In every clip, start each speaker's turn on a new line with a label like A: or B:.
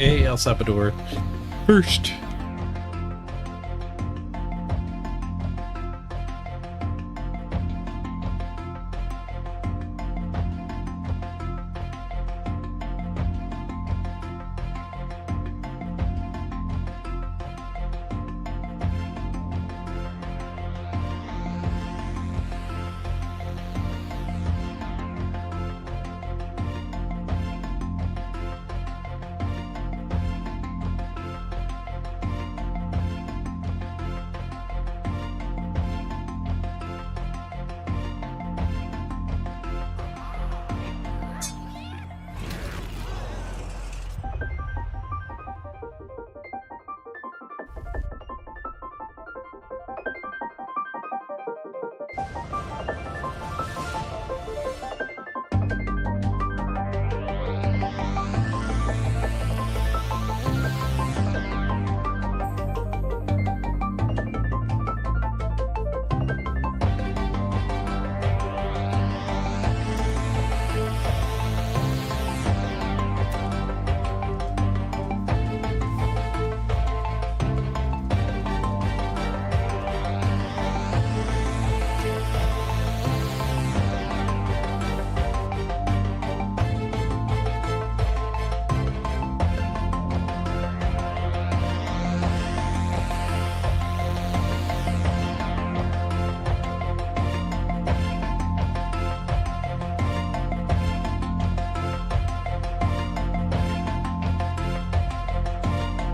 A: Hey, El Salvador. First.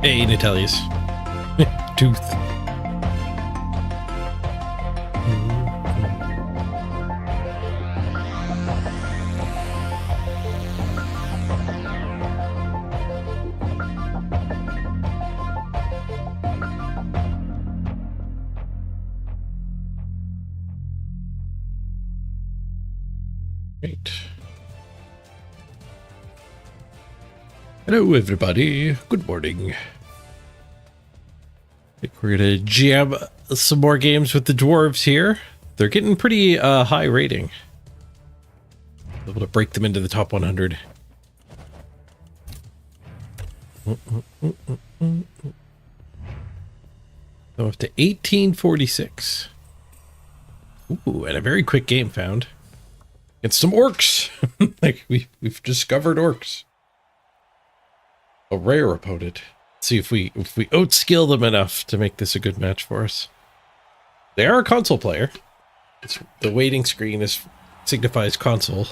A: Hey, Natalius. Tooth. Great. Hello, everybody. Good morning. I think we're gonna jam some more games with the dwarves here. They're getting pretty high rating. Able to break them into the top 100. So up to 1846. Ooh, and a very quick game found. Against some orcs. Like we've discovered orcs. A rare opponent. Let's see if we outskill them enough to make this a good match for us. They are a console player. The waiting screen signifies console.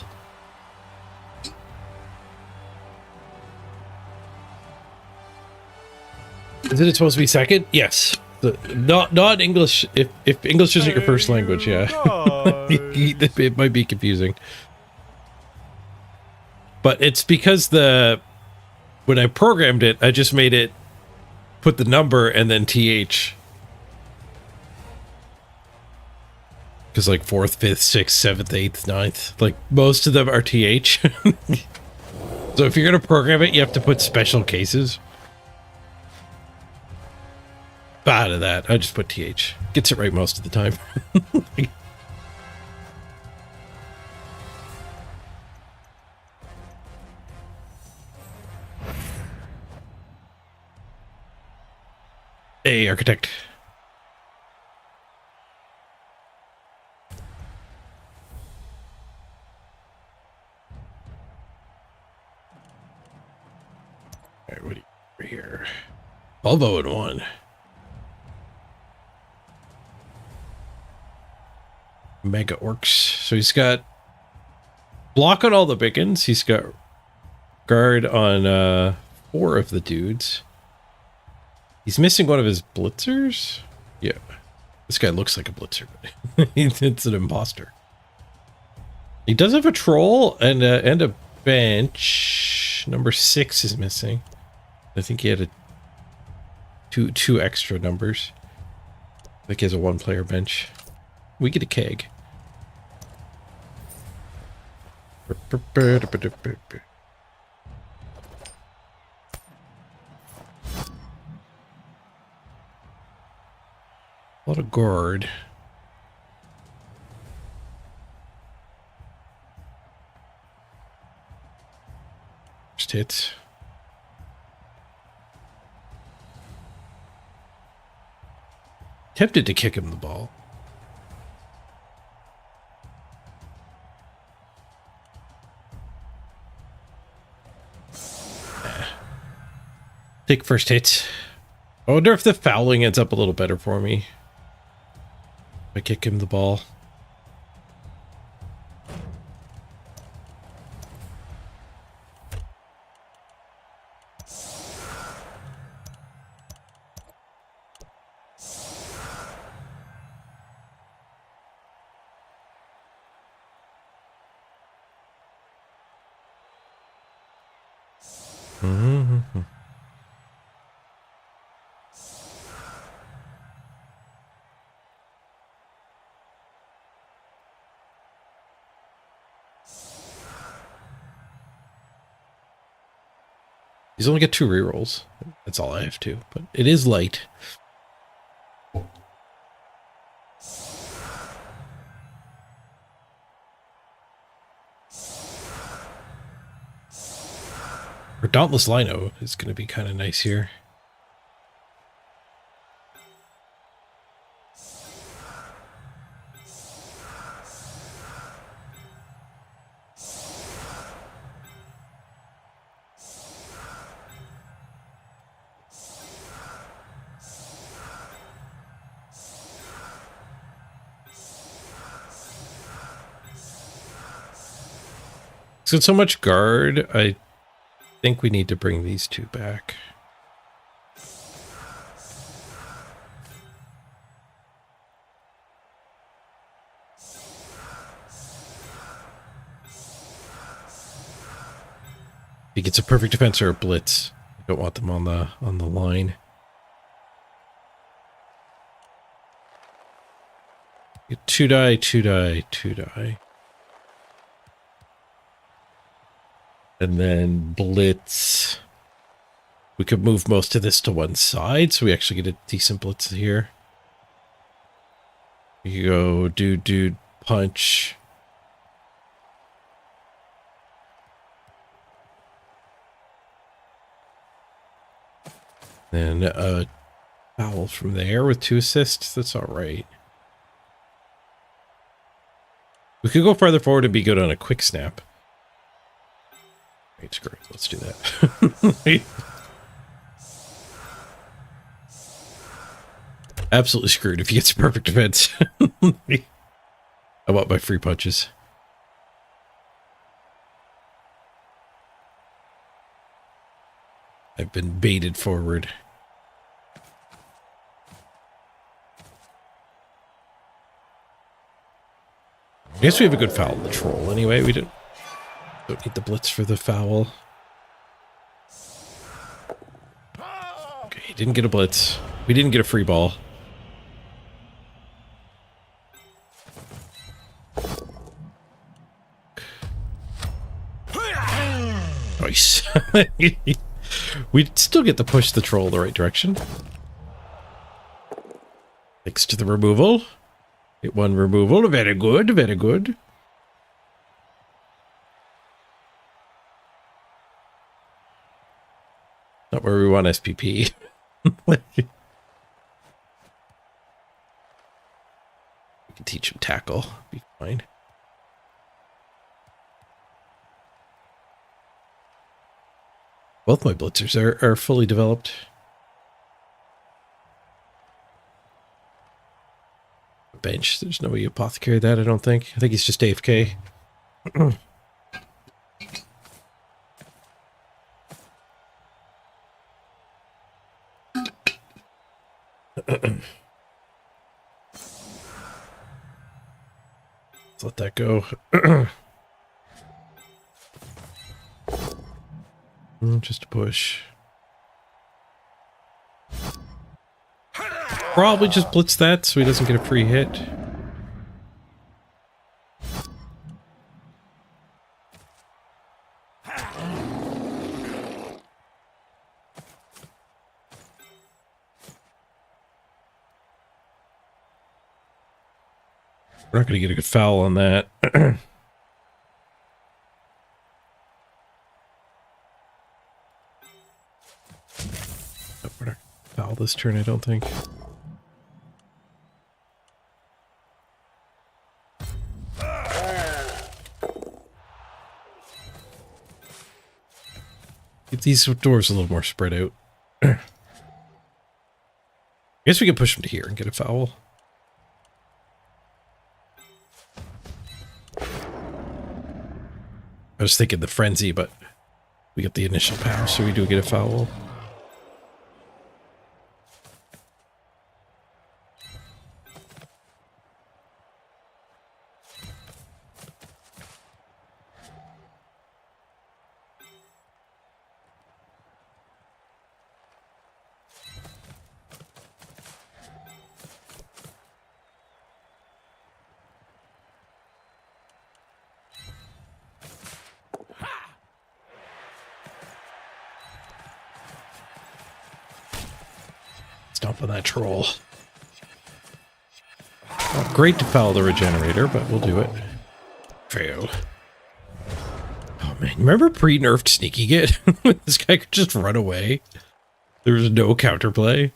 A: Isn't it supposed to be second? Yes. Not English. If English isn't your first language, yeah. It might be confusing. But it's because when I programmed it, I just made it put the number and then TH. Because like 4th, 5th, 6th, 7th, 8th, 9th, like most of them are TH. So if you're going to program it, you have to put special cases. But out of that, I just put TH. Gets it right most of the time. Hey, architect. All right, what do you here? 12-0-1. Mega orcs. So he's got block on all the biggins. He's got guard on 4 of the dudes. He's missing one of his blitzers? Yeah. This guy looks like a blitzer, but it's an imposter. He does have a troll and a bench. Number 6 is missing. I think he had two extra numbers. I think he has a 1-player bench. We get a keg. A lot of guard. First hits. Tempted to kick him the ball. Take first hit. I wonder if the fouling ends up a little better for me. If I kick him the ball. Mm-hmm. He's only got 2 rerolls. That's all I have to, but it is light. Or Dauntless Lino is going to be kind of nice here. So it's so much guard, I think we need to bring these 2 back. He gets a perfect defense or a blitz. I don't want them on the line. Get 2 die, 2 die, 2 die. And then blitz. We could move most of this to one side, so we actually get a decent blitz here. You go dude, punch. Then a foul from there with 2 assists. That's all right. We could go farther forward and be good on a quick snap. Right, screw it. Let's do that. Absolutely screwed if he gets a perfect defense. I want my free punches. I've been baited forward. I guess we have a good foul in the troll anyway. We don't need the blitz for the foul. Okay, he didn't get a blitz. We didn't get a free ball. Nice. We'd still get to push the troll the right direction. Thanks to the removal. Get 1 removal. Very good, very good. Not where we want SPP. We can teach him tackle. Be fine. Both my blitzers are fully developed. Bench. There's no way you apothecary that, I don't think. I think he's just AFK. Let's let that go. Just a push. Probably just blitz that so he doesn't get a free hit. We're not going to get a good foul on that. No, we're not going to foul this turn, I don't think. Get these doors a little more spread out. I guess we can push them to here and get a foul. I was thinking the frenzy, but we get the initial power, so we do get a foul. Stomp on that troll. Not great to foul the regenerator, but we'll do it. Fail. Oh man, remember pre-nerfed sneaky git? This guy could just run away. There was no counterplay.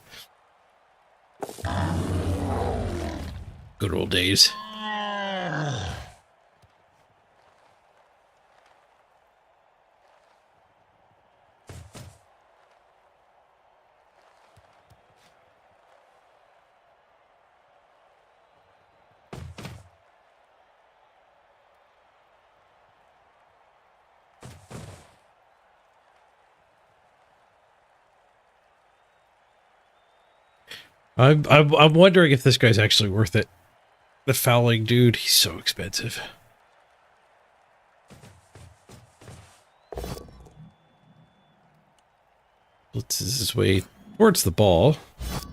A: Good old days. I'm wondering if this guy's actually worth it. The fouling dude, he's so expensive. Blitzes his way towards the ball. I'm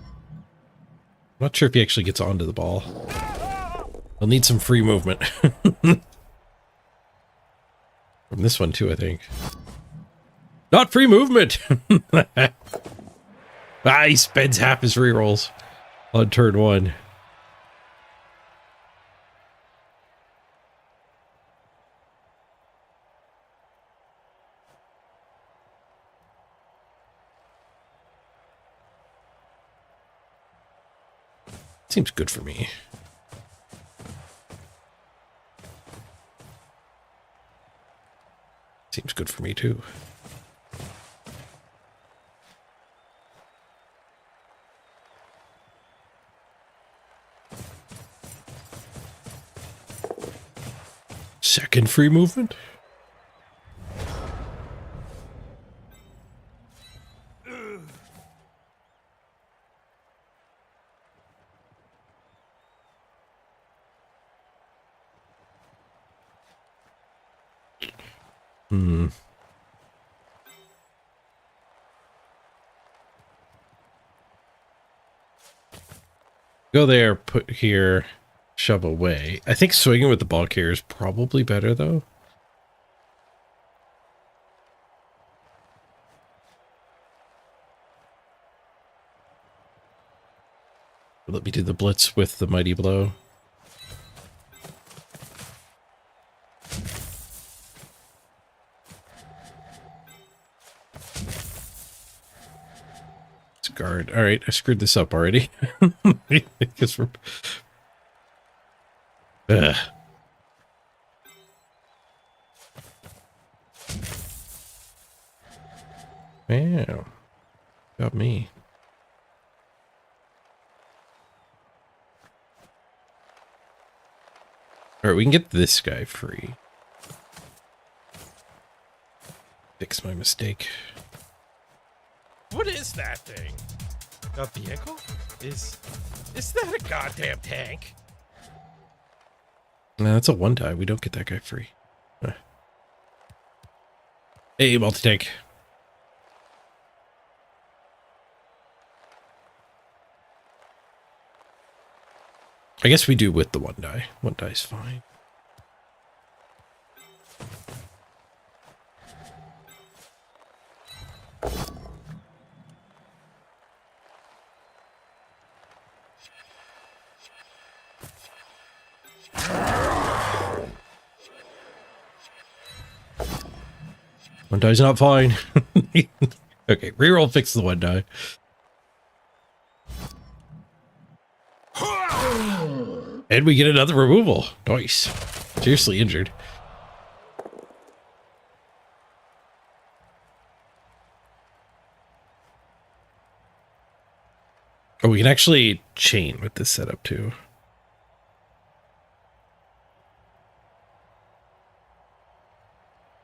A: not sure if he actually gets onto the ball. He'll need some free movement. From this one too, I think. Not free movement! He spends half his rerolls on turn one. Seems good for me. Seems good for me too. Second free movement? Go there, put here, shove away. I think swinging with the ball carrier is probably better, though. Let me do the blitz with the mighty blow. It's guard. All right, I screwed this up already. Because we're... Wow. Got me. All right, we can get this guy free. Fix my mistake.
B: What is that thing? A vehicle? Is that a goddamn tank?
A: No, that's a one-die. We don't get that guy free. Hey, multi-tank. I guess we do with the one die. One die is fine. One die's not fine. Okay, reroll fix the one die. And we get another removal. Nice. Seriously injured. Oh, we can actually chain with this setup too.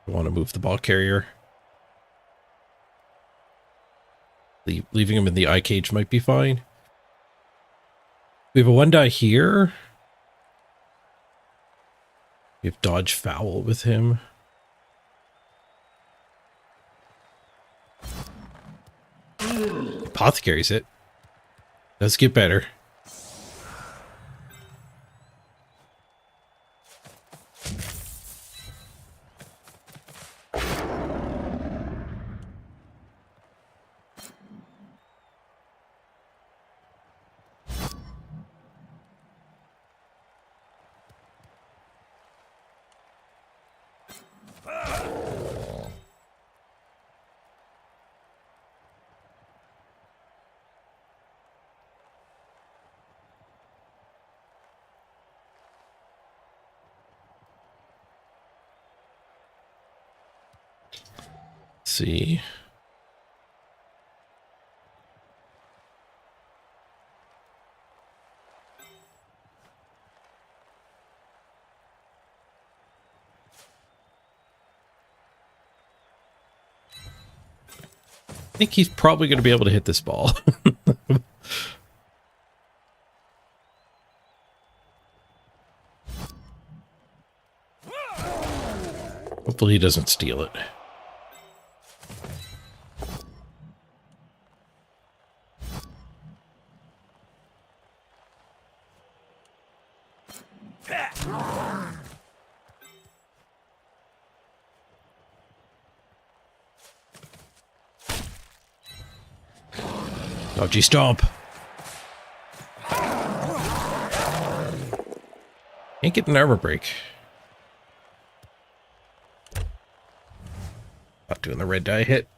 A: I want to move the ball carrier. Leaving him in the eye cage might be fine. We have a 1-die here. We have dodge foul with him. Apothecary's it. Does get better. See. I think he's probably going to be able to hit this ball. Hopefully he doesn't steal it. Dodgy stomp. Can't get an armor break. Not doing the red die hit.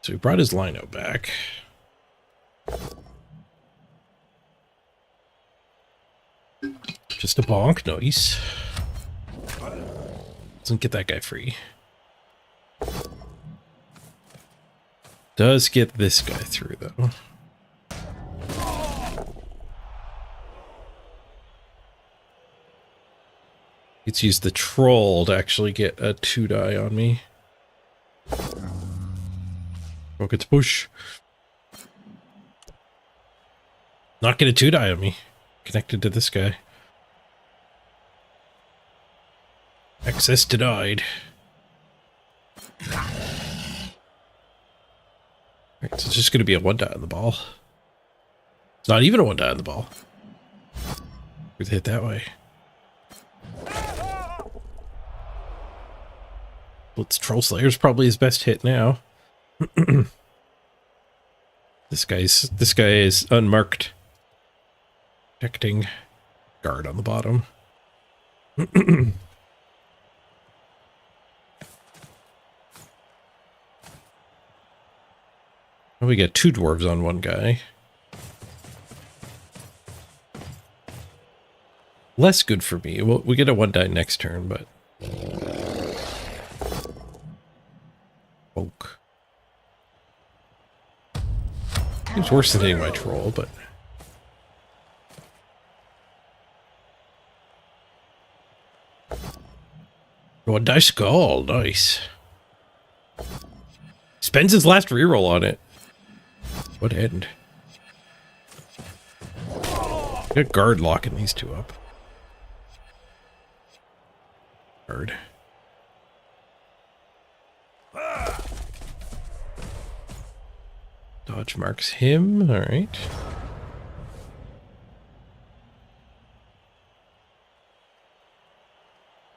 A: So he brought his lino back. Just a bonk, nice. Doesn't get that guy free. Does get this guy through, though. Let's use the troll to actually get a 2-die on me. Rockets push. Not get a 2-die on me. Connected to this guy. Access denied. Alright, so it's just going to be a 1-die on the ball. It's not even a 1-die on the ball. We'd hit that way. Blitz Troll Slayer's probably his best hit now. This guy is unmarked. Protecting guard on the bottom. We got 2 dwarves on one guy. Less good for me. We get a 1-die next turn, but poke. Seems worse than hitting my troll, but 1-die skull, nice. Spends his last reroll on it. What end? Got guard locking these two up. Guard. Dodge marks him. All right.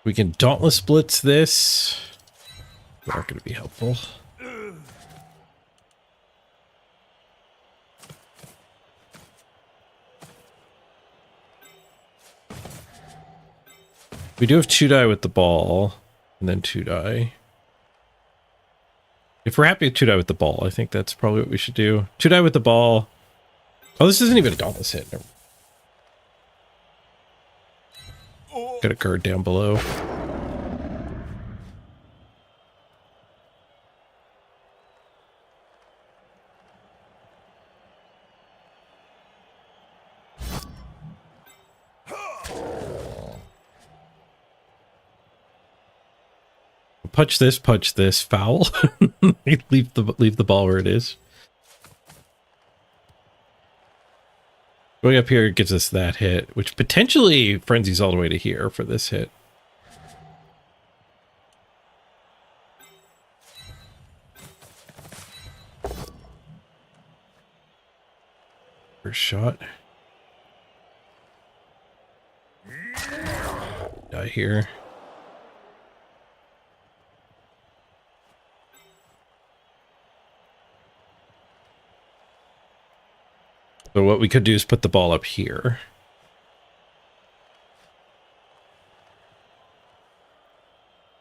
A: We can dauntless blitz this. Not going to be helpful. We do have 2-die with the ball, and then 2-die. If we're happy with 2-die with the ball, I think that's probably what we should do. 2-die with the ball. Oh, this isn't even a dauntless hit. Got a guard down below. Punch this, foul. leave the ball where it is. Going up here gives us that hit, which potentially frenzies all the way to here for this hit. First shot. Die here. So what we could do is put the ball up here.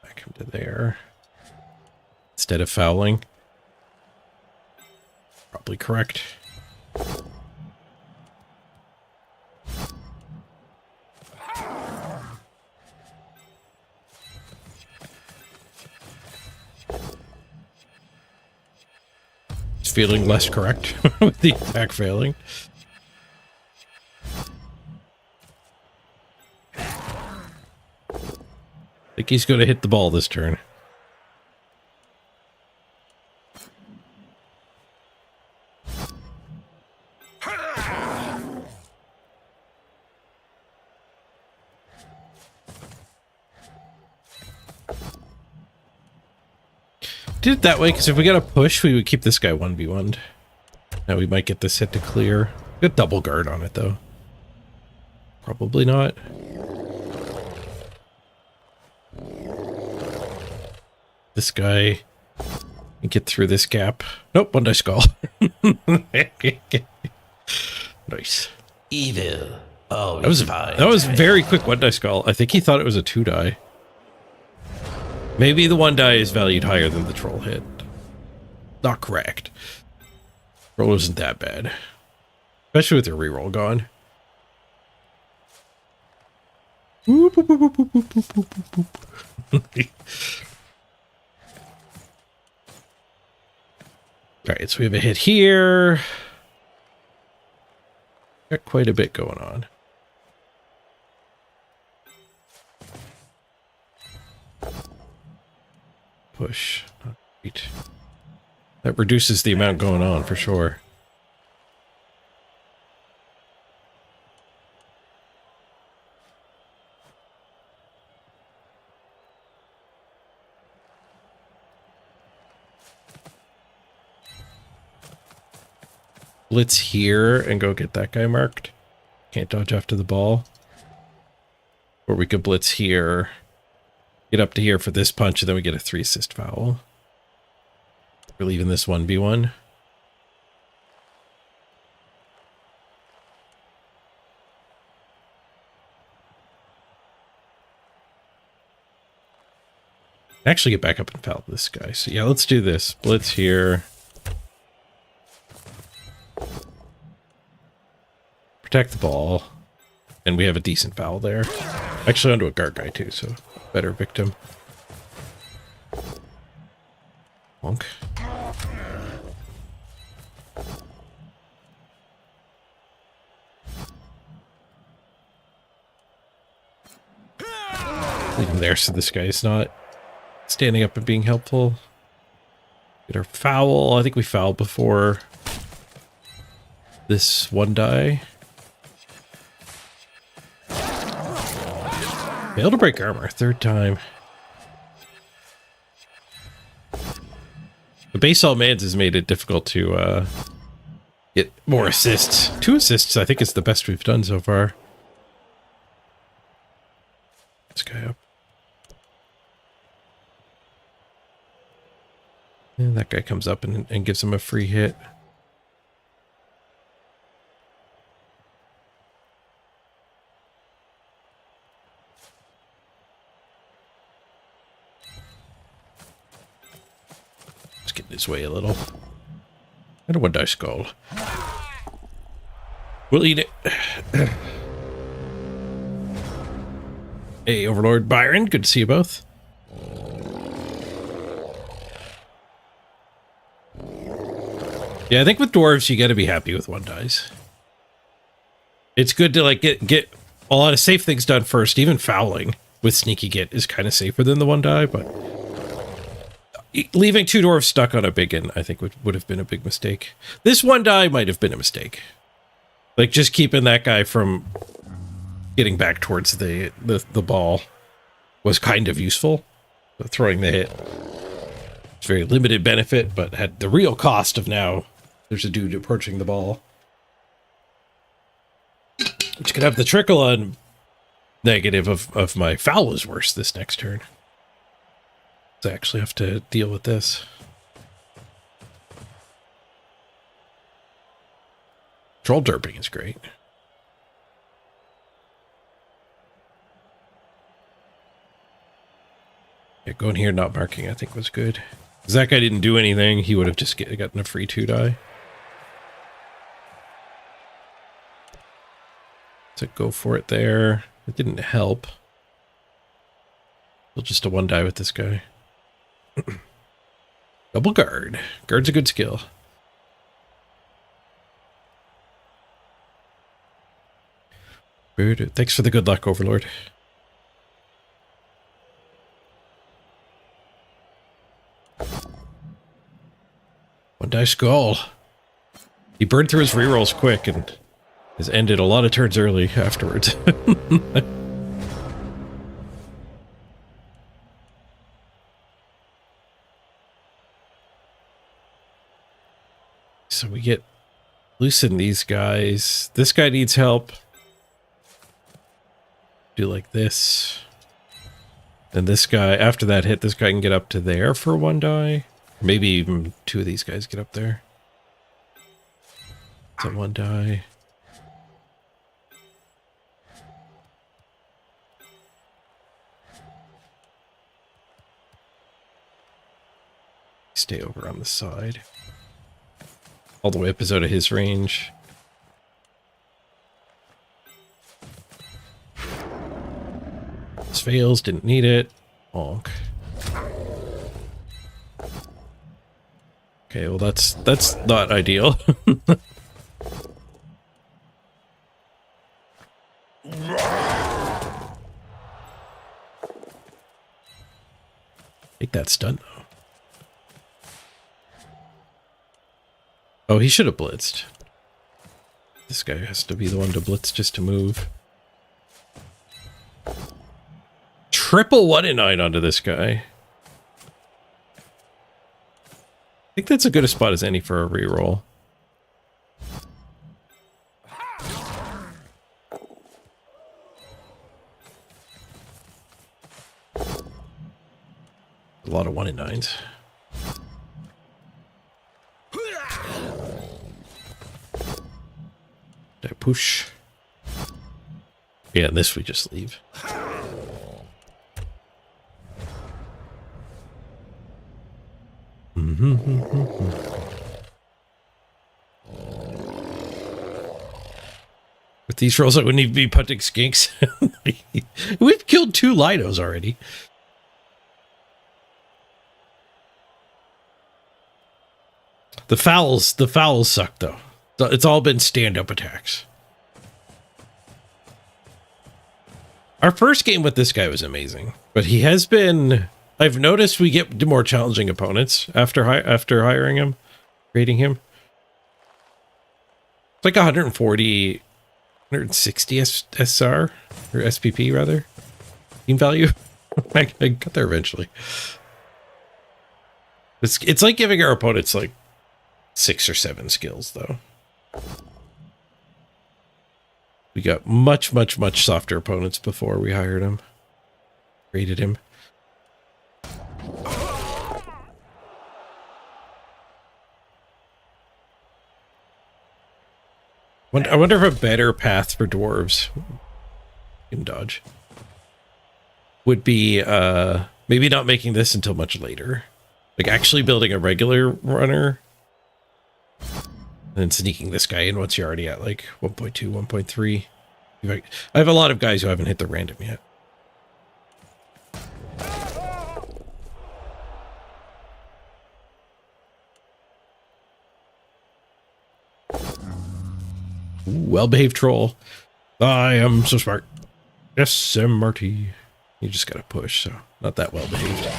A: Back him to there. Instead of fouling. Probably correct. Feeling less correct with the attack failing. I think he's going to hit the ball this turn. Did it that way because if we got a push, we would keep this guy 1v1'd. Now we might get this hit to clear. Got double guard on it though. Probably not. This guy can get through this gap. Nope, one dice call. Nice.
C: Evil. Oh,
A: that was very quick one dice call. I think he thought it was a 2-die. Maybe the 1 die is valued higher than the troll hit. Not correct. Roll isn't that bad. Especially with your reroll gone. Alright, so we have a hit here. Got quite a bit going on. Push. Not great. That reduces the amount going on for sure. Blitz here and go get that guy marked. Can't dodge after the ball. Or we could blitz here. Get up to here for this punch, and then we get a 3-assist foul. We're leaving this 1v1. Actually get back up and foul this guy. So yeah, let's do this. Blitz here. Protect the ball. And we have a decent foul there. Actually onto a guard guy too, so better victim. Bonk. Leave him there so this guy's not standing up and being helpful. Get our foul. I think we fouled before this 1 die. Failed to break armor, 3rd time. The base all mans has made it difficult to get more assists. 2 assists I think is the best we've done so far. This guy up. And that guy comes up and gives him a free hit. Let's get this way a little. And a 1 dice skull. We'll eat it. Hey, Overlord Byron, good to see you both. Yeah, I think with dwarves, you got to be happy with 1-dies. It's good to like get a lot of safe things done first. Even fouling with sneaky git is kind of safer than the 1-die, but leaving 2 dwarves stuck on a biggin, I think would have been a big mistake. This 1-die might have been a mistake. Like just keeping that guy from getting back towards the ball was kind of useful. But throwing the hit, it's very limited benefit, but had the real cost of now there's a dude approaching the ball. Which could have the trickle on negative of my foul is worse this next turn. So I actually have to deal with this. Troll derping is great. Yeah, going here, not marking, I think was good. Because that guy didn't do anything. He would have just gotten a free 2-die. So go for it there. It didn't help. Still just a 1-die with this guy. Double guard. Guard's a good skill. Thanks for the good luck, Overlord. One die skull. He burned through his rerolls quick and has ended a lot of turns early afterwards. So we get loosen these guys. This guy needs help. Do like this. And this guy, after that hit, this guy can get up to there for 1-die. Maybe even 2 of these guys get up there. It's a 1-die. Stay over on the side. All the way up is out of his range. This fails, didn't need it. Bonk. Okay, well that's not ideal. Take that stun though. Oh, he should have blitzed. This guy has to be the one to blitz just to move. Triple 1-9 onto this guy. I think that's as good a spot as any for a reroll. A lot of 1-9s. Did I push? Yeah, this we just leave. With these rolls, I wouldn't even be punting skinks. We've killed 2 Lidos already. The fouls suck though. It's all been stand-up attacks. Our first game with this guy was amazing, but he has been. I've noticed we get more challenging opponents after hiring him, rating him. It's like 140, 160 SR or SPP rather. Team value. I got there eventually. It's like giving our opponents like 6 or 7 skills though. We got much softer opponents before we hired him. Rated him. I wonder if a better path for dwarves in dodge would be maybe not making this until much later. Like actually building a regular runner and then sneaking this guy in once you're already at like 1.2, 1.3. I have a lot of guys who haven't hit the random yet. Ooh, well-behaved troll. I am so smart. Yes, I'm Marty. You just gotta push, so not that well-behaved.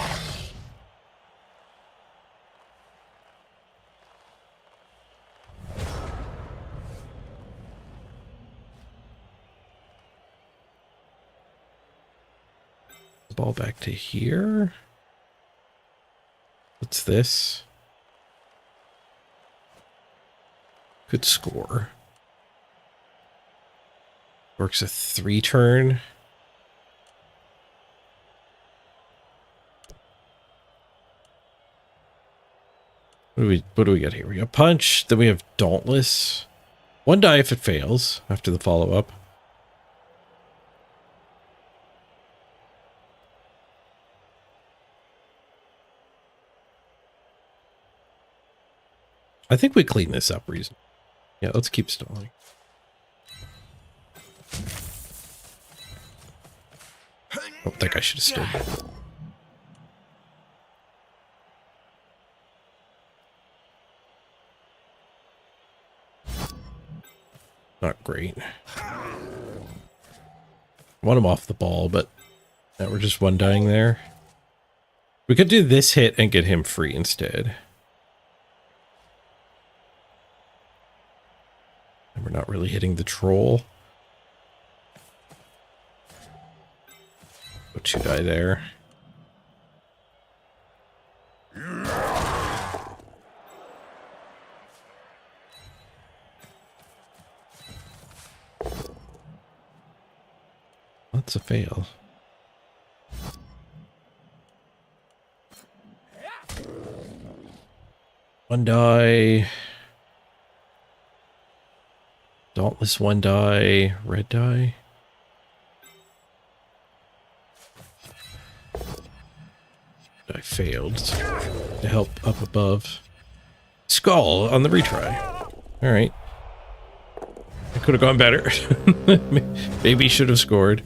A: Ball back to here. What's this? Good score. Works a 3-turn. What do we got here? We got punch, then we have dauntless. 1 die if it fails after the follow-up. I think we clean this up reasonably. Yeah, let's keep stalling. Oh, that guy should have stood. Not great. Want him off the ball, but now we're just 1 dying there. We could do this hit and get him free instead. And we're not really hitting the troll. Go 2 die there. That's a fail. One die. Dauntless 1 die. Red die. I failed to help up above. Skull on the retry. All right. It could have gone better. Maybe should have scored.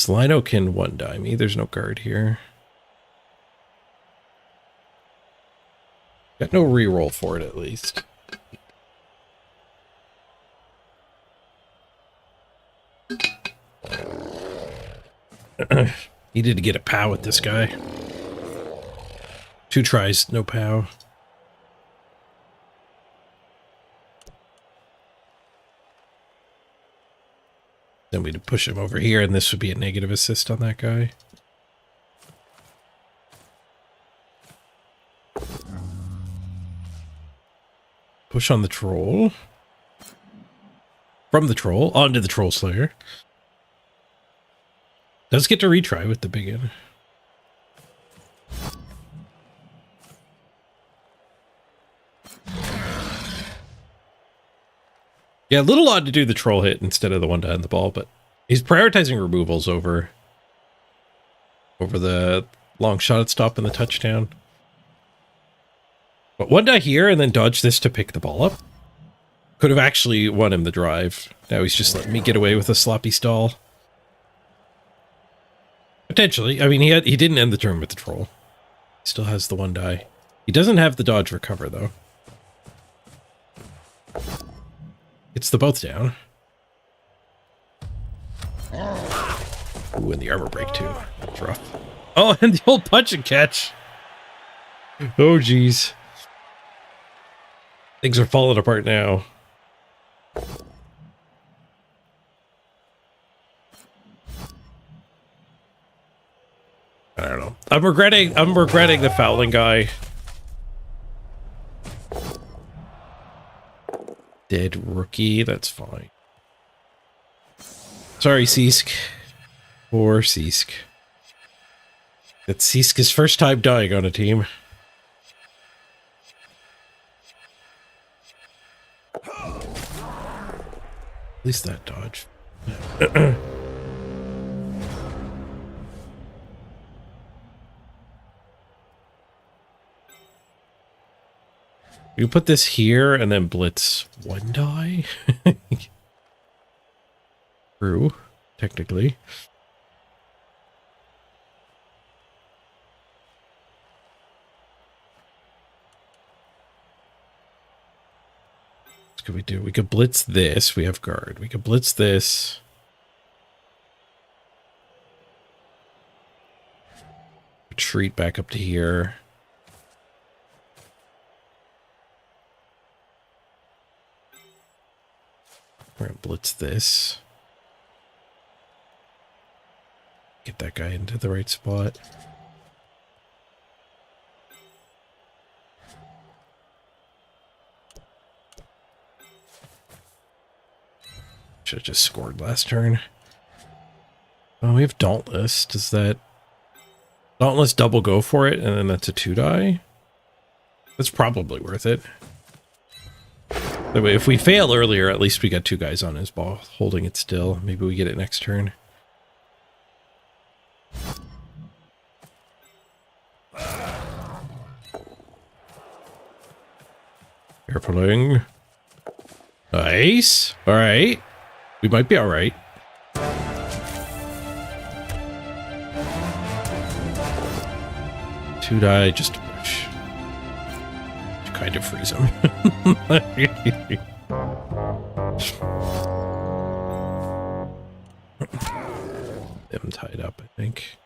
A: Lino can 1 die me. There's no guard here. Got no reroll for it at least. Needed to get a POW with this guy. 2 tries, no POW. Then we'd push him over here, and this would be a negative assist on that guy. Push on the troll. From the troll, onto the troll slayer. Does get to retry with the big one. Yeah, a little odd to do the troll hit instead of the 1 die on the ball, but he's prioritizing removals over the long shot at stop and the touchdown. But 1 die here and then dodge this to pick the ball up. Could have actually won him the drive. Now he's just letting me get away with a sloppy stall. Potentially. I mean, he didn't end the turn with the troll. He still has the 1 die. He doesn't have the dodge recover, though. It's the both down. Ooh, and the armor break, too. That's rough. Oh, and the old punch and catch. Oh, geez. Things are falling apart now. I don't know. I'm regretting the fouling guy. Dead rookie, that's fine. Sorry, Seesk. Poor Seesk. That's Seesk's first time dying on a team. At least that dodge. You put this here and then blitz 1 die? True, technically. could we do? We could blitz this. We have guard. We could blitz this. Retreat back up to here. We're gonna blitz this. Get that guy into the right spot. Should have just scored last turn. Oh, we have Dauntless. Does that... Dauntless double go for it, and then that's a 2-die? That's probably worth it. That way, if we fail earlier, at least we got 2 guys on his ball holding it still. Maybe we get it next turn. Carefulling. Nice. All right. We might be all right. Two die just to push. To kind of freeze him. Them tied up, I think.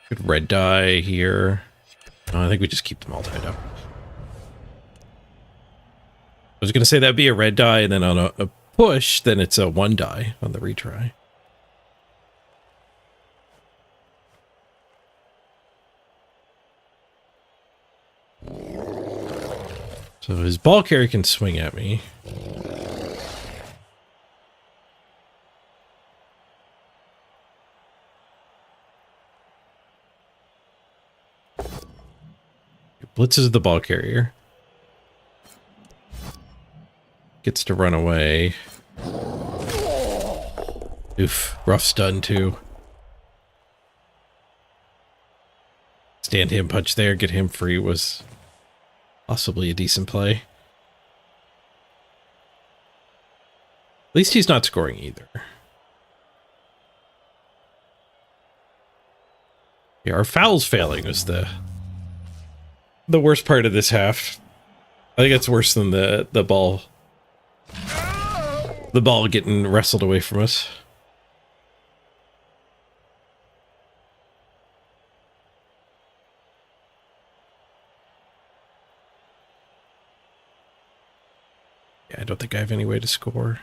A: Good red die here. No, I think we just keep them all tied up. I was going to say that'd be a red die, and then on a push, then it's a 1 die on the retry. So his ball carrier can swing at me. Blitzes the ball carrier. Gets to run away. Oof, rough stun too. Stand him, punch there, get him free was possibly a decent play. At least he's not scoring either. Yeah, our fouls failing was the worst part of this half. I think it's worse than the ball. The ball getting wrestled away from us. Yeah, I don't think I have any way to score.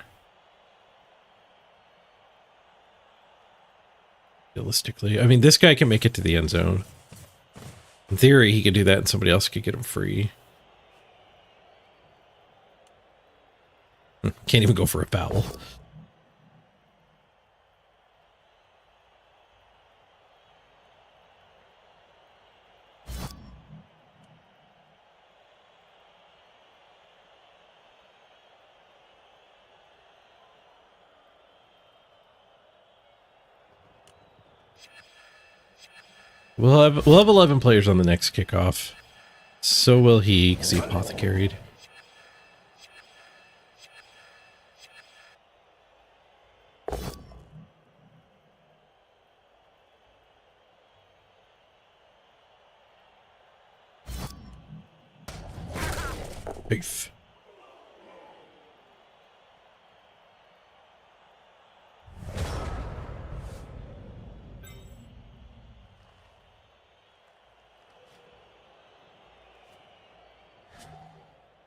A: Realistically. I mean, this guy can make it to the end zone. In theory, he could do that and somebody else could get him free. Can't even go for a foul. We'll have 11 players on the next kickoff. So will he, because he apothecaried. Beef.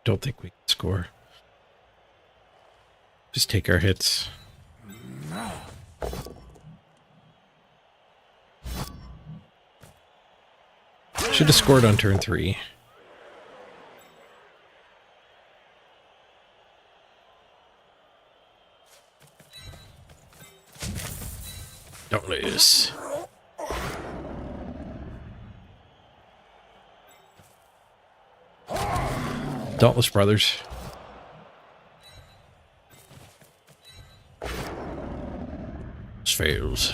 A: Don't think we can score. Just take our hits. Should have scored on turn 3. Don't lose. Dauntless Brothers. This fails.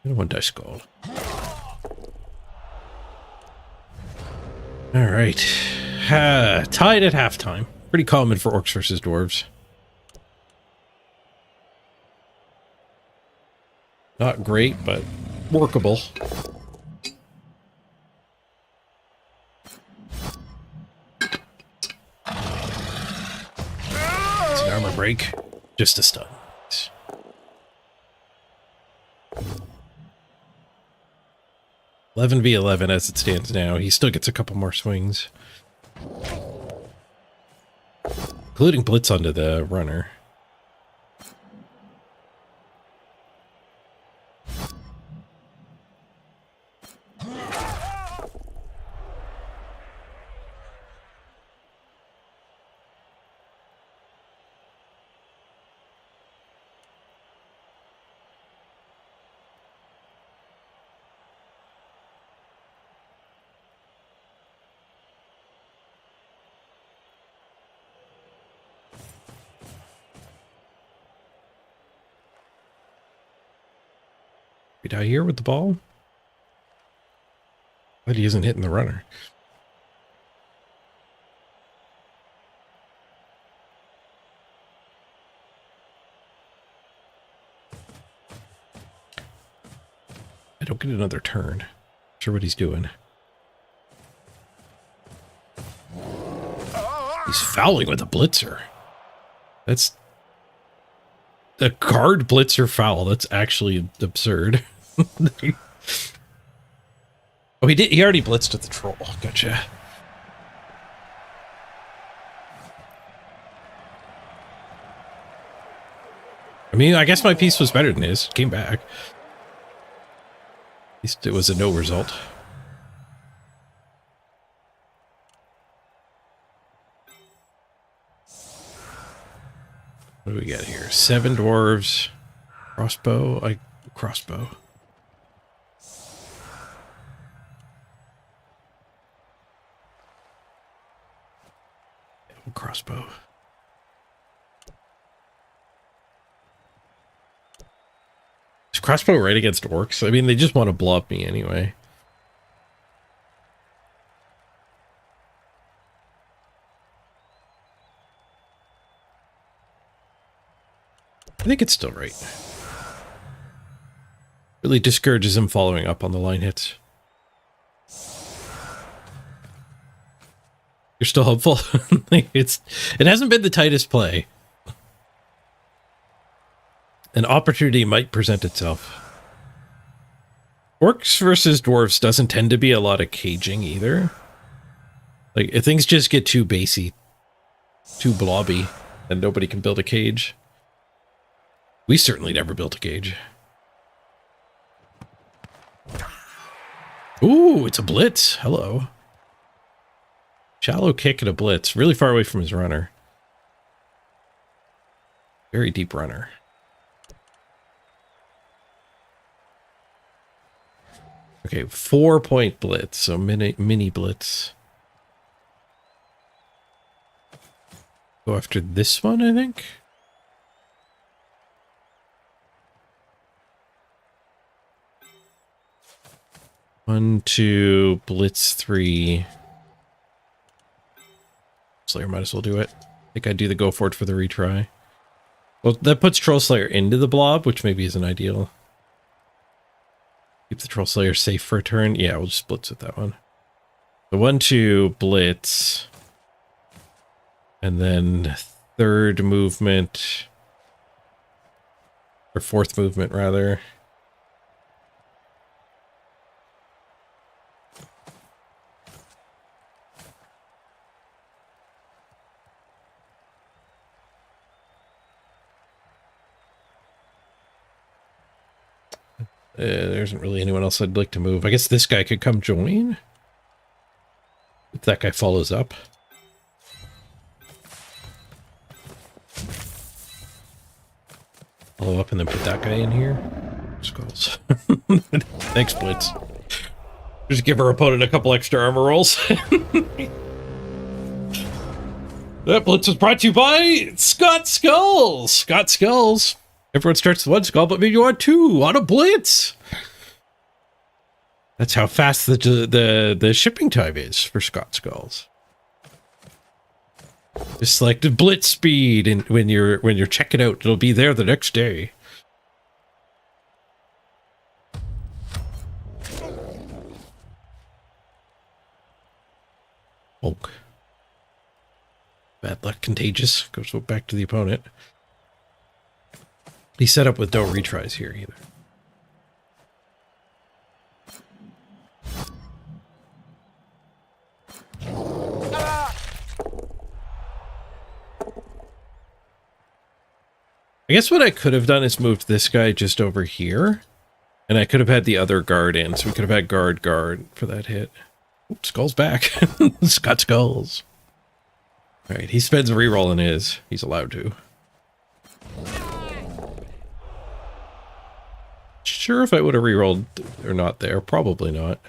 A: And 1 dice gold. All right. Tied at halftime. Pretty common for orcs versus dwarves. Not great, but workable. It's an armor break. Just a stun. 11v11 as it stands now. He still gets a couple more swings. Including blitz onto the runner. We die here with the ball? But he isn't hitting the runner. I don't get another turn. Not sure what he's doing. He's fouling with a blitzer. That's a guard blitzer foul. That's actually absurd. Oh, he did. He already blitzed at the troll. Gotcha. I mean, I guess my piece was better than his. Came back. At least it was a no result. What do we got here? 7 dwarves. Crossbow. Crossbow. Crossbow. Is crossbow right against orcs? I mean, they just want to blow up me anyway. I think it's still right. Really discourages him following up on the line hits. You're still hopeful? It hasn't been the tightest play. An opportunity might present itself. Orcs versus dwarves doesn't tend to be a lot of caging either. Like, if things just get too basey, too blobby, and nobody can build a cage. We certainly never built a cage. Ooh, it's a blitz. Hello. Shallow kick and a blitz. Really far away from his runner. Very deep runner. Okay, 4-point blitz. So mini blitz. Go after this one, I think. One, two, blitz 3. Slayer might as well do it. I think I'd do the go for it for the retry. Well, that puts Troll Slayer into the blob, which maybe isn't ideal. Keep the Troll Slayer safe for a turn. Yeah, we'll just blitz with that one. The 1, 2, blitz. And then third movement. Or fourth movement, rather. There isn't really anyone else I'd like to move. I guess this guy could come join. If that guy follows up. Follow up and then put that guy in here. Skulls. Thanks, Blitz. Just give our opponent a couple extra armor rolls. That Blitz was brought to you by Scott Skulls. Scott Skulls. Everyone starts with 1 skull, but maybe you want 2 on a blitz. That's how fast the shipping time is for Scott Skulls. Just like the blitz speed, and when you're checking out, it'll be there the next day. Hulk. Bad luck contagious. Goes back to the opponent. He's set up with no retries here either. I guess what I could have done is moved this guy just over here. And I could have had the other guard in, so we could have had guard for that hit. Oops, Skull's back. Scott Skulls. Alright, he spends a reroll in his. He's allowed to. Sure if I would have rerolled or not there. Probably not.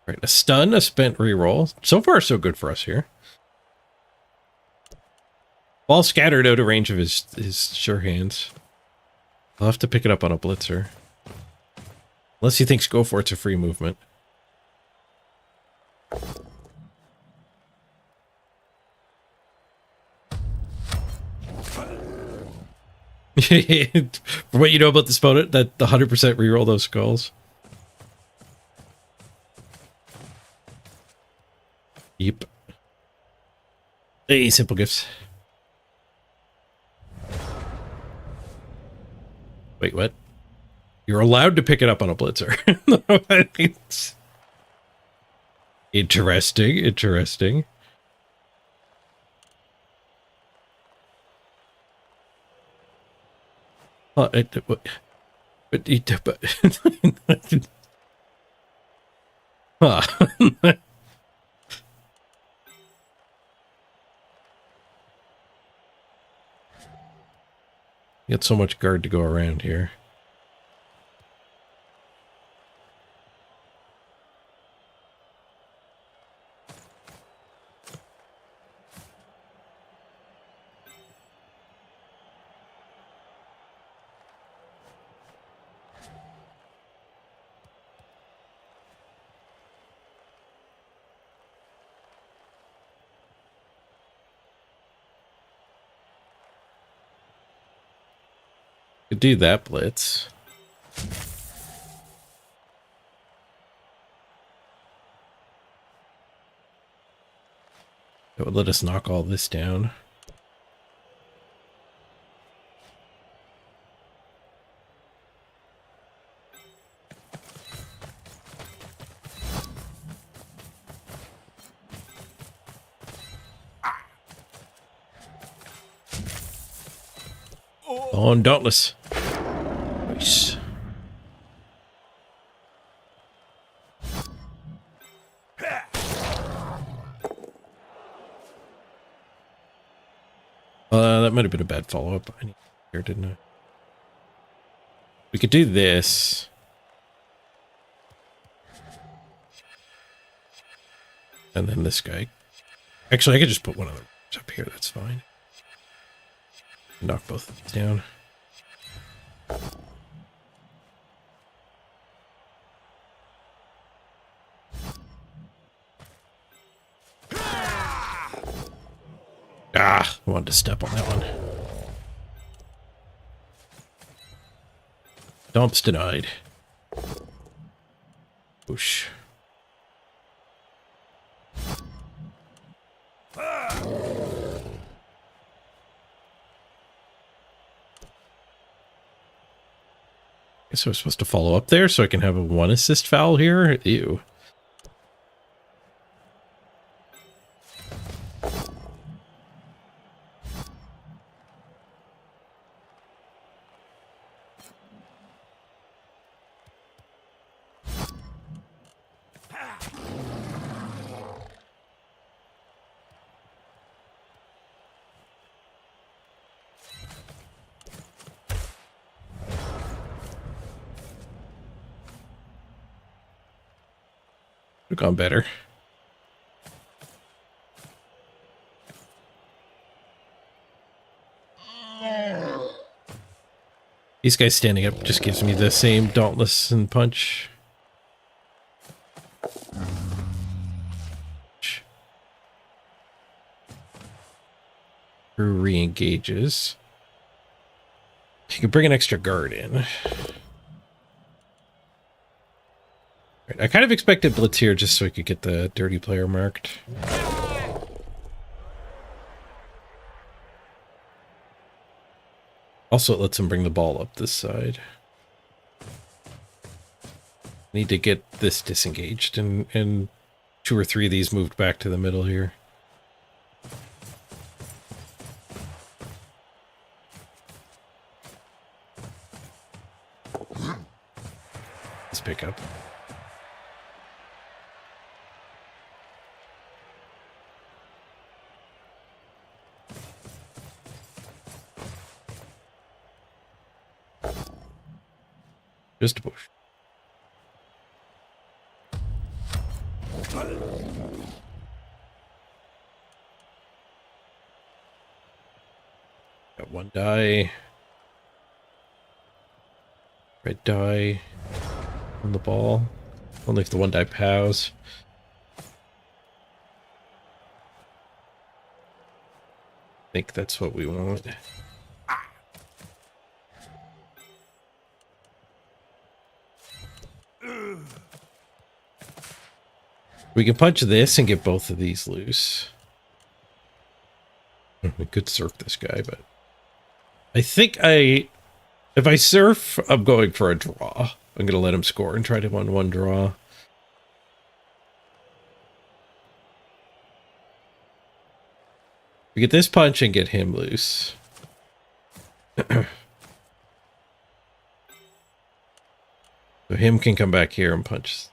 A: Alright, a stun, a spent reroll. So far, so good for us here. Ball scattered out of range of his sure hands. I'll have to pick it up on a blitzer. Unless he thinks go for it's a free movement. For what you know about this opponent, that the 100% reroll those skulls. Yep. Hey, simple gifts. Wait, what? You're allowed to pick it up on a blitzer. Interesting, interesting. Huh. Got so much guard to go around here. Could do that blitz. That would let us knock all this down. On Dauntless. Nice. That might have been a bad follow-up. I need here, didn't I? We could do this. And then this guy. Actually, I could just put one of them up here. That's fine. Knock both of these down. Ah, I wanted to step on that one. Dumps denied. Whoosh. Guess I was supposed to follow up there so I can have a 1 assist foul here. Ew. Could have gone better. These guys standing up just gives me the same dauntless and punch. Re-engages. You can bring an extra guard in. Right, I kind of expected blitz here just so I could get the dirty player marked. Also, it lets him bring the ball up this side. Need to get this disengaged and 2 or 3 of these moved back to the middle here. Let's pick up. Just a push. Got 1 die. Red die on the ball. Only if the 1 die pows. I think that's what we want. We can punch this and get both of these loose. We could surf this guy, but I think if I surf, I'm going for a draw. I'm going to let him score and try to 1-1 draw. We get this punch and get him loose. So him can come back here and punch.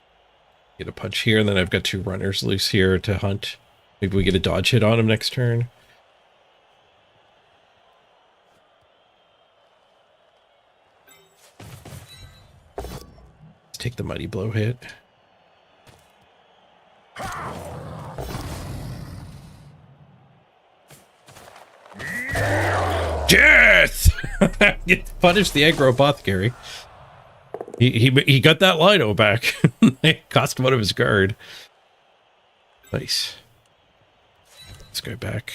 A: Get a punch here, and then I've got 2 runners loose here to hunt. Maybe we get a dodge hit on him next turn. Let's take the mighty blow hit. Death! Punish the aggro apothecary. He got that Lino back. It cost him one of his guard. Nice. Let's go back.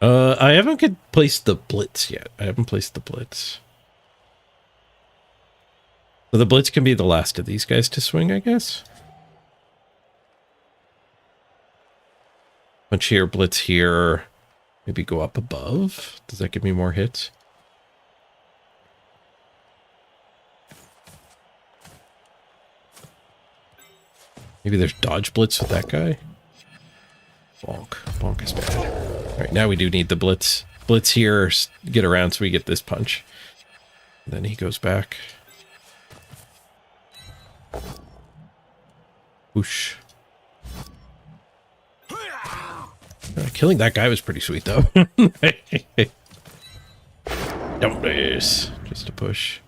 A: I haven't placed the blitz yet. I haven't placed the blitz. So the blitz can be the last of these guys to swing, I guess. Punch here, blitz here. Maybe go up above. Does that give me more hits? Maybe there's dodge blitz with that guy. Bonk. Bonk is bad. All right, now we do need the blitz. Blitz here, get around so we get this punch. And then he goes back. Whoosh. Killing that guy was pretty sweet, though. Don't miss. Just a push.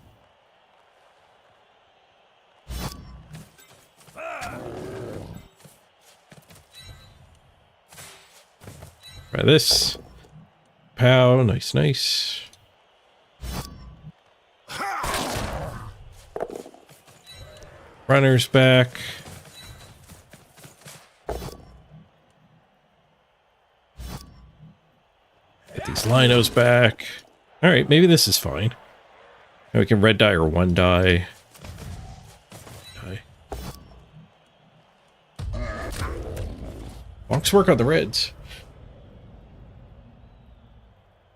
A: Try this. Pow. Nice, nice. Runner's back. Get these Linos back. Alright, maybe this is fine. Now we can red die or 1 die. Bonks work on the reds.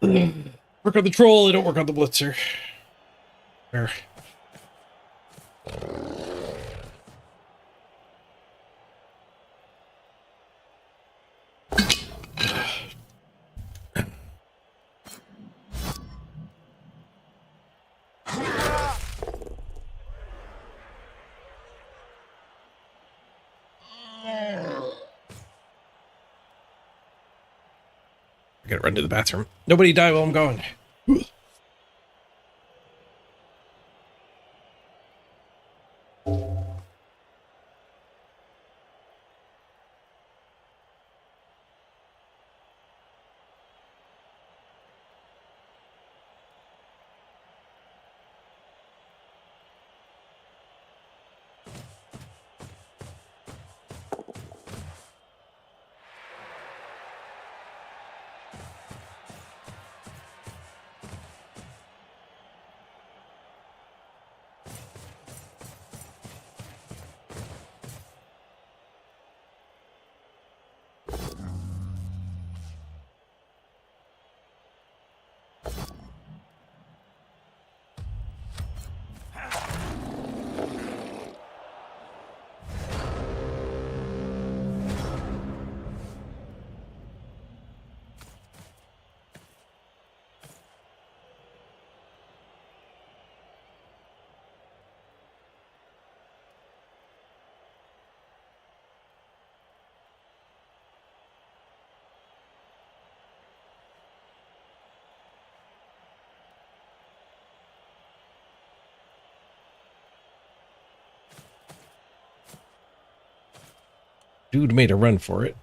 A: Work on the troll, they don't work on the blitzer. There. I gotta run to the bathroom. Nobody die while I'm gone. Dude made a run for it.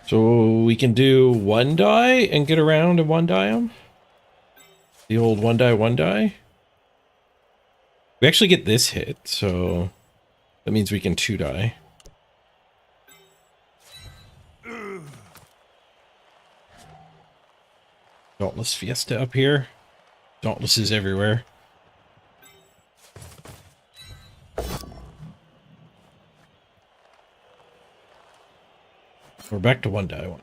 A: So we can do one die and get around and one die him. The old one die, one die. We actually get this hit, so that means we can two die. Dauntless Fiesta up here. Dauntless is everywhere. We're back to one die.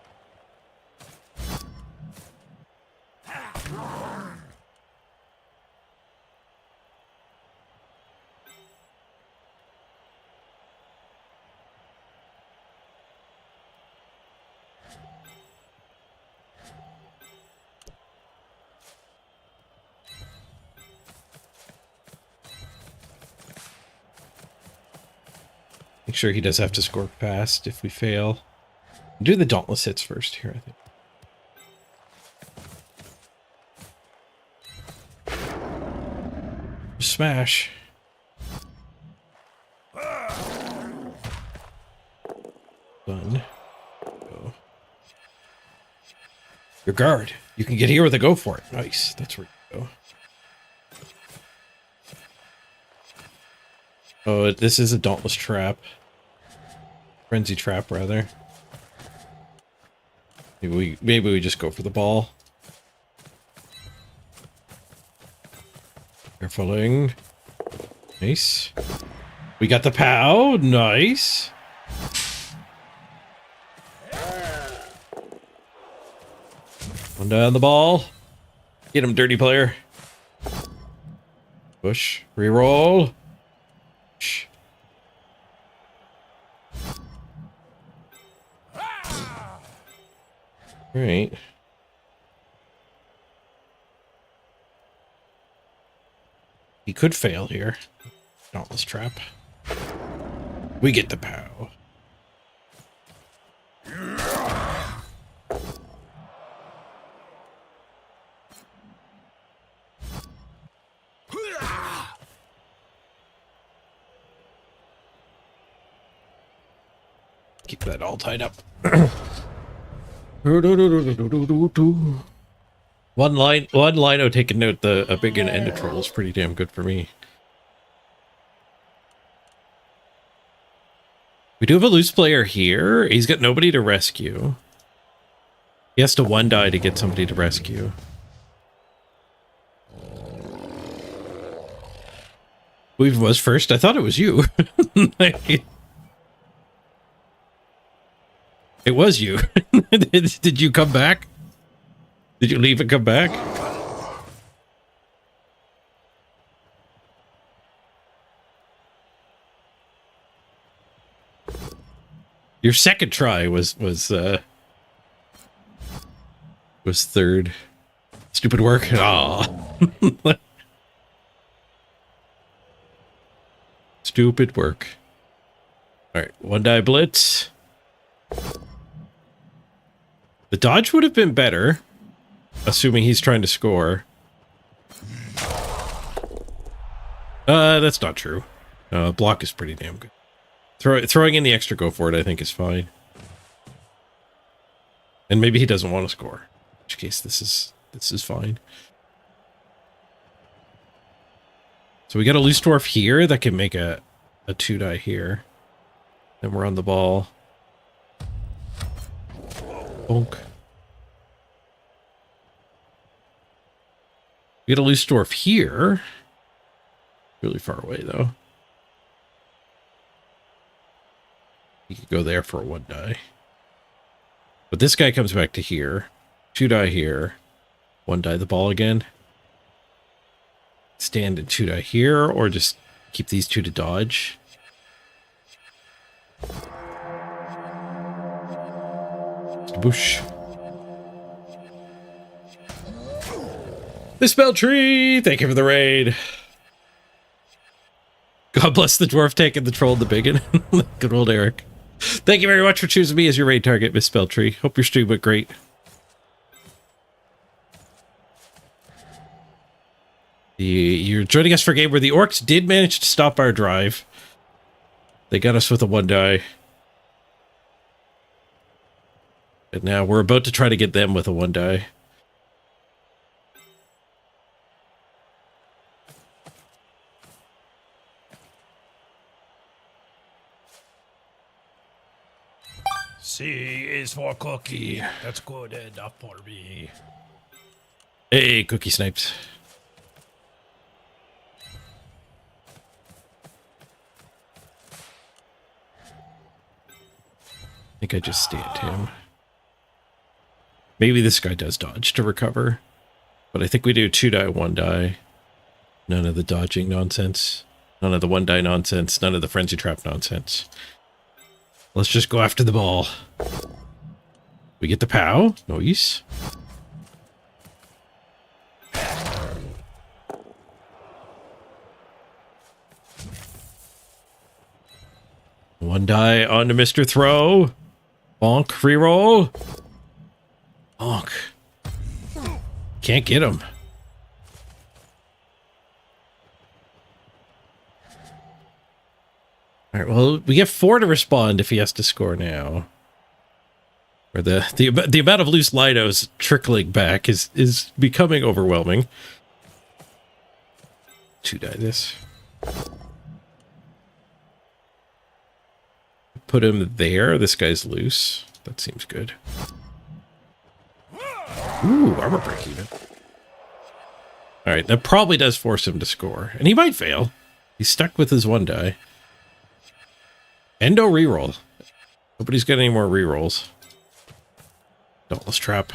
A: Make sure he does have to score fast if we fail. Do the Dauntless hits first here, I think. Smash. Done. Go. Your guard. You can get here with a go for it. Nice. That's where you go. Oh, this is a Dauntless trap. Frenzy trap, rather. Maybe we just go for the ball. Carefuling. Nice. We got the POW. Nice. One down the ball. Get him, dirty player. Push. Reroll. Shh. All right. He could fail here. Dauntless trap. We get the POW. Keep that all tied up. One lino taking note, a big and end troll is pretty damn good for me. We do have a loose player here. He's got nobody to rescue. He has to one die to get somebody to rescue. Who was first? I thought it was you. It was you. Did you come back? Did you leave and come back? Your second try was third. Stupid work. Aw. Stupid work. All right, one die blitz. The dodge would have been better, assuming he's trying to score. That's not true. Block is pretty damn good. Throwing in the extra go for it, I think, is fine. And maybe he doesn't want to score. In which case, this is fine. So we got a loose dwarf here that can make a 2-die here. Then we're on the ball. Bonk. We get a loose dwarf here. Really far away, though. He could go there for a 1-die. But this guy comes back to here. 2-die here. 1-die the ball again. Stand and 2-die here, or just keep these two to dodge. Boosh. Misspelled tree! Thank you for the raid. God bless the dwarf taking the troll and the biggin. Good old Eric. Thank you very much for choosing me as your raid target, Misspelled tree. Hope your stream went great. You're joining us for a game where the orcs did manage to stop our drive. They got us with a 1 die. And now we're about to try to get them with a 1 die.
B: C is for cookie. That's good enough for me.
A: Hey, Cookie Snipes. I think I just stand him. Maybe this guy does dodge to recover. But I think we do 2 die, 1 die. None of the dodging nonsense. None of the 1 die nonsense. None of the frenzy trap nonsense. Let's just go after the ball. We get the POW. Nice. One die onto Mr. Throw. Bonk, reroll. Bonk. Can't get him. All right, well, we get 4 to respond if he has to score now. Or the amount of loose Lidos trickling back is becoming overwhelming. 2 die this. Put him there. This guy's loose. That seems good. Ooh, armor break even. All right, that probably does force him to score. And he might fail. He's stuck with his 1 die. Endo reroll. Nobody's got any more rerolls. Dauntless trap.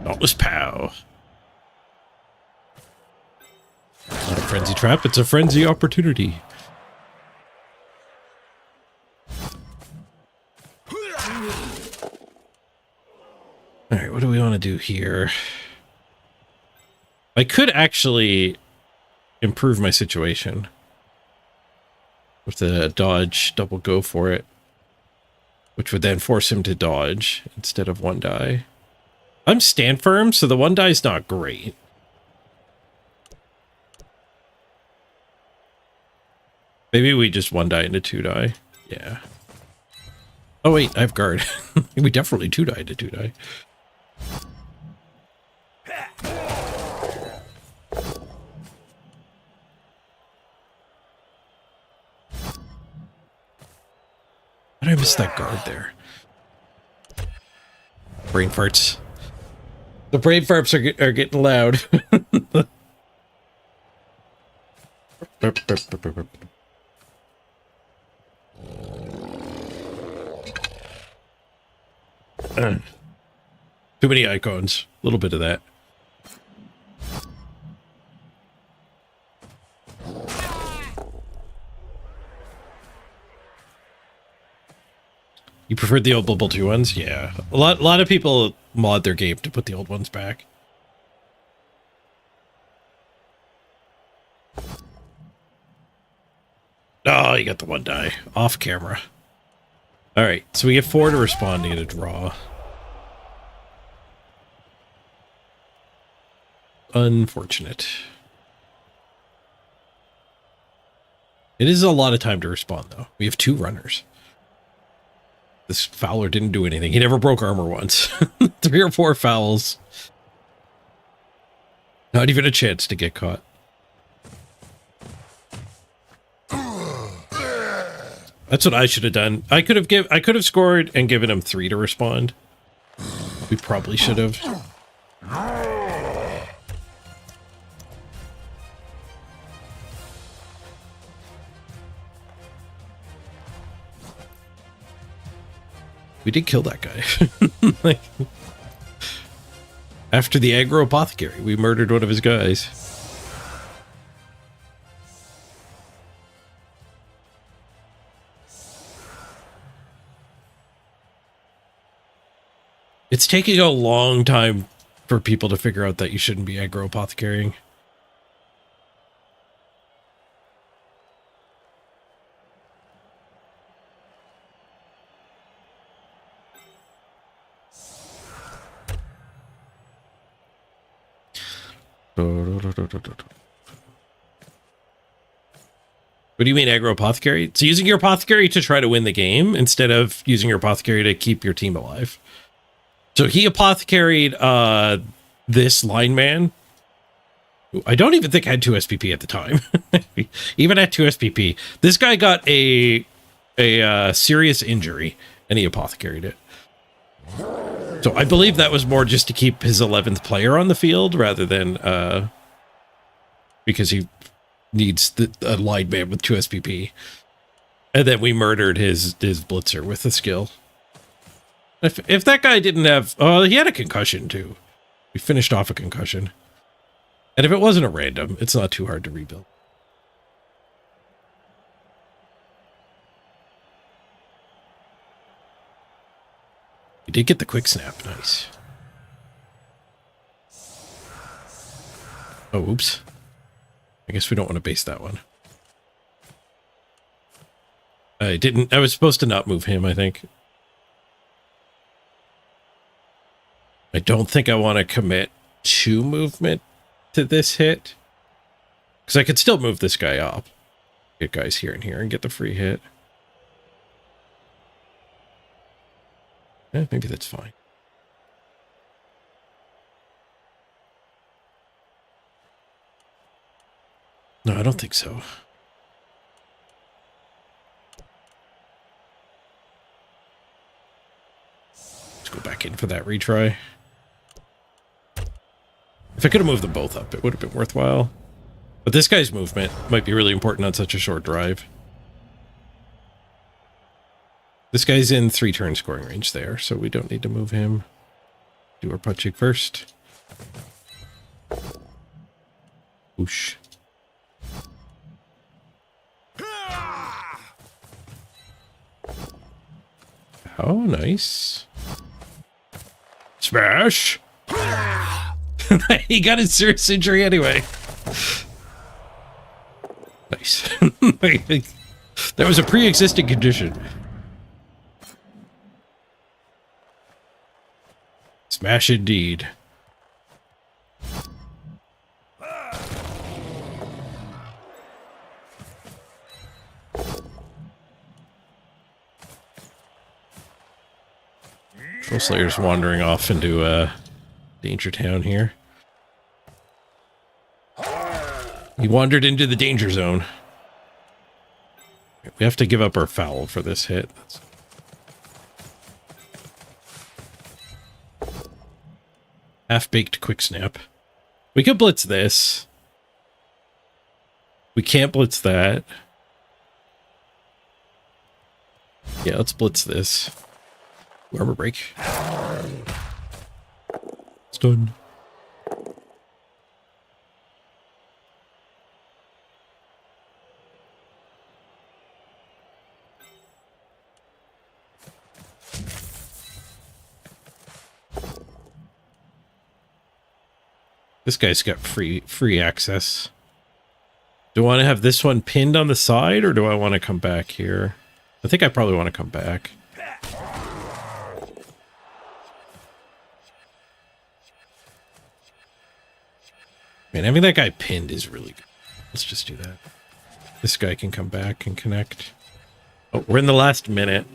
A: Dauntless POW. It's not a frenzy trap, it's a frenzy opportunity. Alright, what do we want to do here? I could actually improve my situation. With the dodge, double go for it. Which would then force him to dodge instead of 1 die. I'm stand firm, so the 1 die is not great. Maybe we just 1 die into 2 die. Yeah. Oh wait, I have guard. We definitely 2 die into 2 die. How did I miss that guard there? Brain farts. The brain farts are getting loud. Too many icons. A little bit of that. You preferred the old Bubble 2 ones? Yeah. A lot of people mod their game to put the old ones back. Oh, you got the 1 die. Off camera. Alright, so we get 4 to respond to get a draw. Unfortunate. It is a lot of time to respond, though. We have 2 runners. This Fowler didn't do anything. He never broke armor once. 3 or 4 fouls. Not even a chance to get caught. That's what I should have done. I could have scored and given him 3 to respond. We probably should have. We did kill that guy. Like, after the aggro apothecary, we murdered one of his guys. It's taking a long time for people to figure out that you shouldn't be aggro apothecarying. What do you mean aggro apothecary? So using your apothecary to try to win the game instead of using your apothecary to keep your team alive. So he apothecaried this lineman. I don't even think had 2 SPP at the time. Even at 2 SPP. This guy got a serious injury and he apothecaried it. So I believe that was more just to keep his 11th player on the field rather than because he needs a line man with 2 SPP. And then we murdered his blitzer with the skill. If that guy didn't have... Oh, he had a concussion too. We finished off a concussion. And if it wasn't a random, it's not too hard to rebuild. You did get the quick snap. Nice. Oh, oops. I guess we don't want to base that one. I was supposed to not move him, I think. I don't think I want to commit 2 movement to this hit. Because I could still move this guy up. Get guys here and here and get the free hit. Maybe that's fine. No, I don't think so. Let's go back in for that retry. If I could have moved them both up, it would have been worthwhile. But this guy's movement might be really important on such a short drive. This guy's in 3 turn scoring range there, so we don't need to move him. Do our putt check first. Whoosh. Oh, nice. Smash! He got his serious injury anyway. Nice. That was a pre-existing condition. Smash indeed. Troll Slayer's wandering off into Danger Town here. He wandered into the danger zone. We have to give up our foul for this hit. Half-baked quick snap. We could blitz this. We can't blitz that. Yeah, let's blitz this. Armor break. Stun. This guy's got free access. Do I want to have this one pinned on the side, or do I want to come back here? I think I probably want to come back. Man, having that guy pinned is really good. Let's just do that. This guy can come back and connect. Oh, we're in the last minute.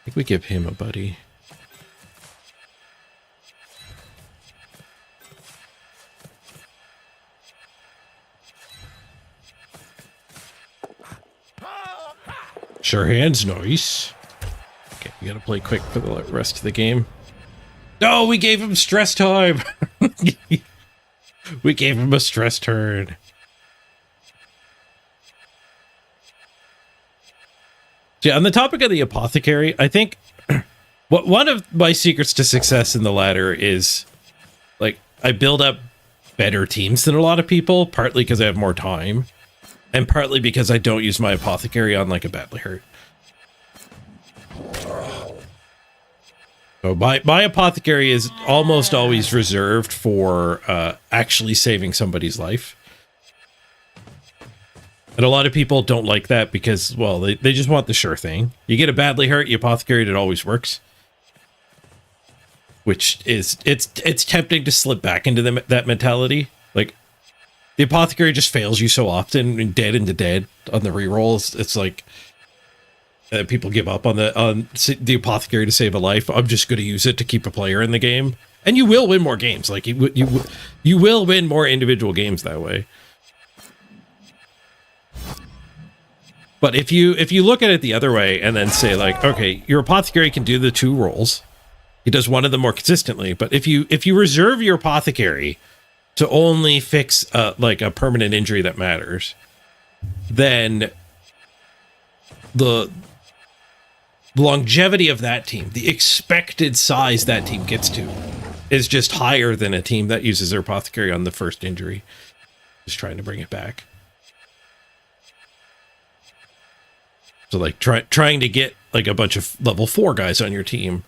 A: I think we give him a buddy. Sure hands, nice. Okay, we gotta play quick for the rest of the game. No, we gave him stress time. We gave him a stress turn. Yeah, on the topic of the apothecary, I think one of my secrets to success in the ladder is, like, I build up better teams than a lot of people, partly because I have more time, and partly because I don't use my apothecary on, like, a badly hurt. So my apothecary is almost always reserved for actually saving somebody's life. And a lot of people don't like that because, well, they just want the sure thing. You get a badly hurt, you apothecary it always works. Which is, it's tempting to slip back into that mentality. Like, the apothecary just fails you so often, and dead into dead on the rerolls. It's like, people give up on the apothecary to save a life. I'm just going to use it to keep a player in the game. And you will win more games. Like, you will win more individual games that way. But if you look at it the other way and then say, like, okay, your apothecary can do the 2 roles. He does one of them more consistently. But if you reserve your apothecary to only fix like a permanent injury that matters, then the longevity of that team, the expected size that team gets to, is just higher than a team that uses their apothecary on the first injury. Just trying to bring it back. So, like, trying to get, like, a bunch of level 4 guys on your team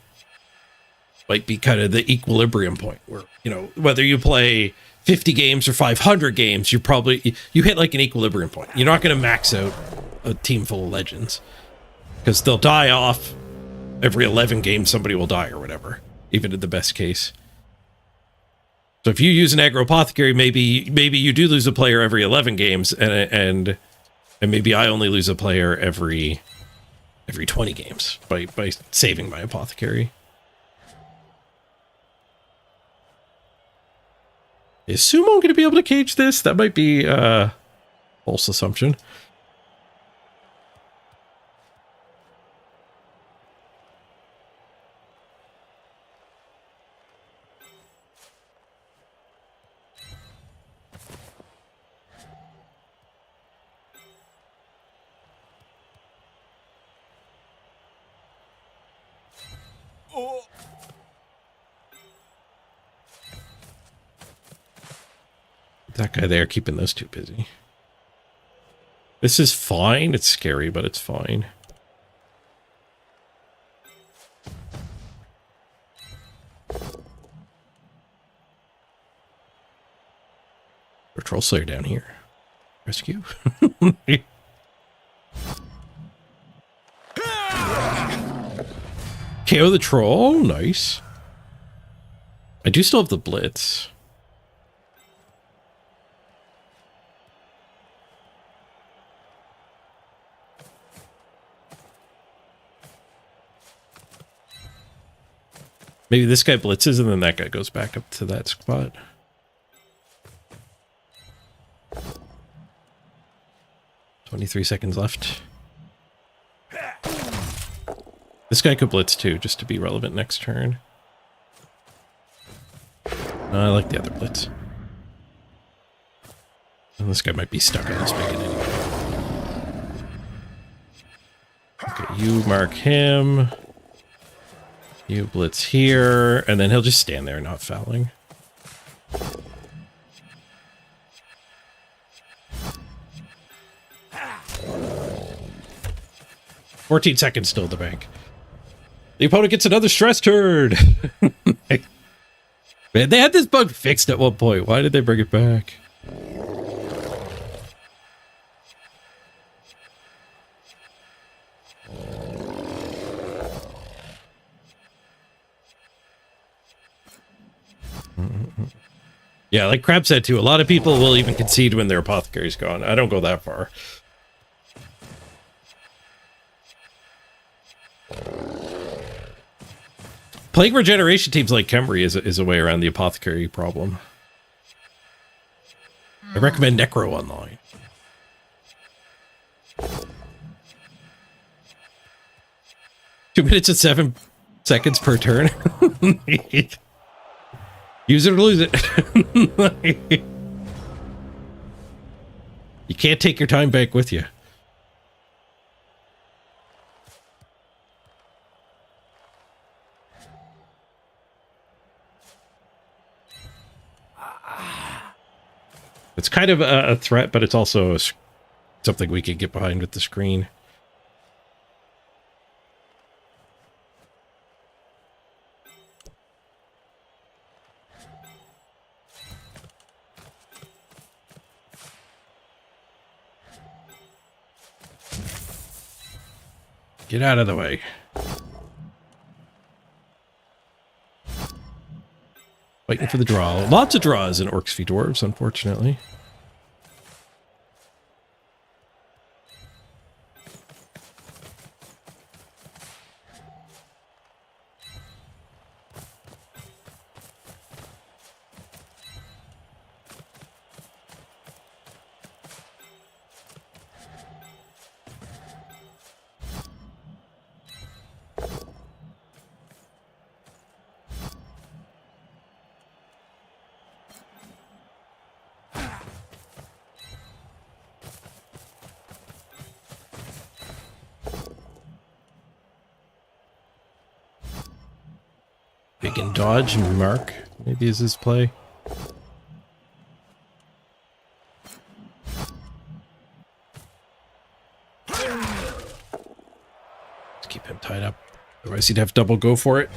A: might be kind of the equilibrium point where, you know, whether you play 50 games or 500 games, you hit, like, an equilibrium point. You're not going to max out a team full of legends because they'll die off every 11 games. Somebody will die or whatever, even in the best case. So if you use an aggro apothecary, maybe you do lose a player every 11 games and maybe I only lose a player every 20 games by saving my apothecary. Is Sumo going to be able to cage this? That might be a false assumption.
B: Oh.
A: That guy there keeping those 2 busy. This is fine. It's scary, but it's fine. Patrol Slayer down here. Rescue. KO the troll. Nice. I do still have the blitz. Maybe this guy blitzes and then that guy goes back up to that spot. $23 seconds left. This guy could blitz too, just to be relevant next turn. I like the other blitz. And this guy might be stuck on this bigot anyway. Okay, you mark him. You blitz here, and then he'll just stand there not fouling. $14 seconds still at the bank. The opponent gets another stress turn. Man, they had this bug fixed at one point. Why did they bring it back? Yeah, like Crab said too, a lot of people will even concede when their apothecary's gone. I don't go that far. Plague regeneration teams like Khemri is a way around the apothecary problem. I recommend Necro Online. Two minutes and 7 seconds per turn. Use it or lose it. You can't take your time back with you. It's kind of a threat, but it's also something we could get behind with the screen. Get out of the way. Waiting for the draw. Lots of draws in Orcs v Dwarves, unfortunately. Big and dodge and mark. Maybe is his play. Let's keep him tied up. Otherwise he'd have double go for it.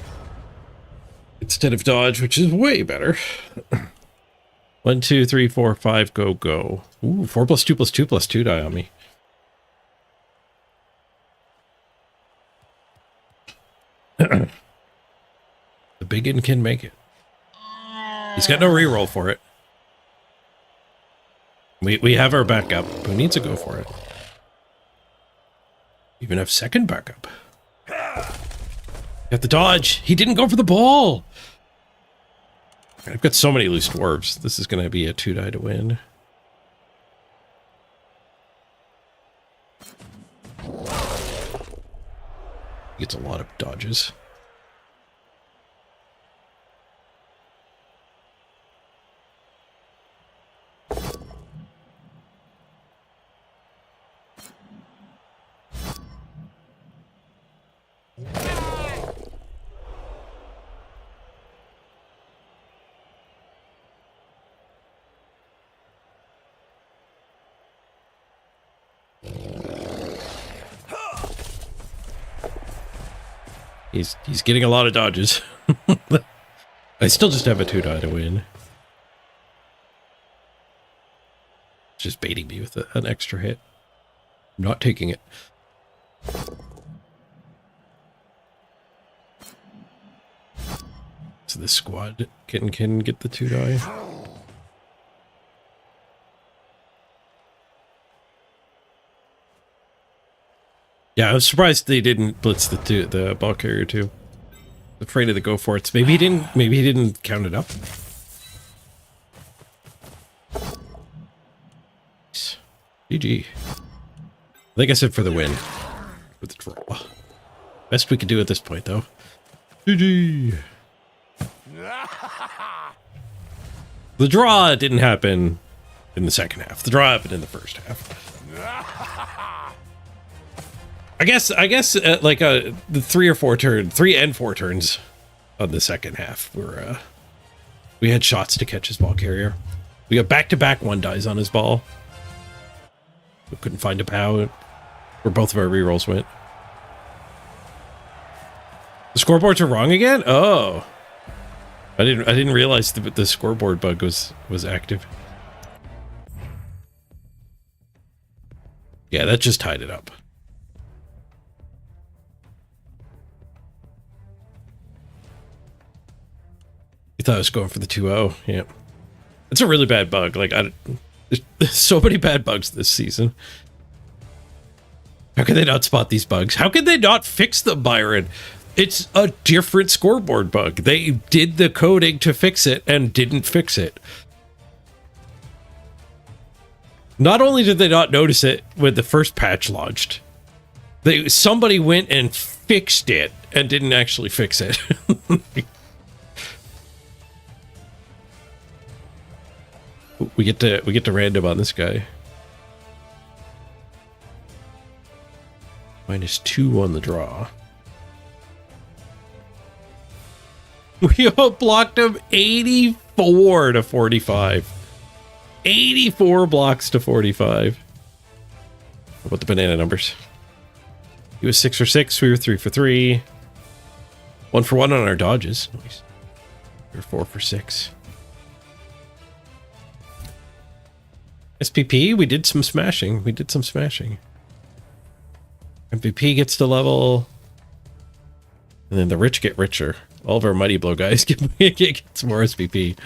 A: Instead of dodge, which is way better. 1, 2, 3, 4, 5, go, go. Ooh, 4 plus 2 plus 2 plus 2 die on me. The biggin can make it. He's got no reroll for it. We have our backup. Who needs to go for it? Even have second backup. Got the dodge. He didn't go for the ball. I've got so many loose dwarves. This is going to be a 2-die to win. He gets a lot of dodges. He's getting a lot of dodges. I still just have a 2-die to win. Just baiting me with an extra hit. I'm not taking it. So this squad can get the 2-die. Yeah, I was surprised they didn't blitz the ball carrier too. Afraid of the go for it. Maybe he didn't count it up. GG. I think I said for the win. For the draw. Best we could do at this point though. GG. The draw didn't happen in the second half. The draw happened in the first half. I guess like the 3 and 4 turns on the second half were we had shots to catch his ball carrier. We got back-to-back 1-dies on his ball. We couldn't find a POW where both of our rerolls went. The scoreboards are wrong again? Oh. I didn't realize the scoreboard bug was active. Yeah, that just tied it up. You thought I was going for the 2-0. Yeah. It's a really bad bug. Like, there's so many bad bugs this season. How can they not spot these bugs? How can they not fix them, Byron? It's a different scoreboard bug. They did the coding to fix it and didn't fix it. Not only did they not notice it when the first patch launched, somebody went and fixed it and didn't actually fix it. We get to random on this guy. -2 on the draw. We blocked him 84 to 45. 84 blocks to 45. What about the banana numbers? He was 6 for 6. We were 3 for 3. 1 for 1 on our dodges. Nice. We were 4 for 6. SPP, we did some smashing. MVP gets to level. And then the rich get richer. All of our Mighty Blow guys get some more SPP.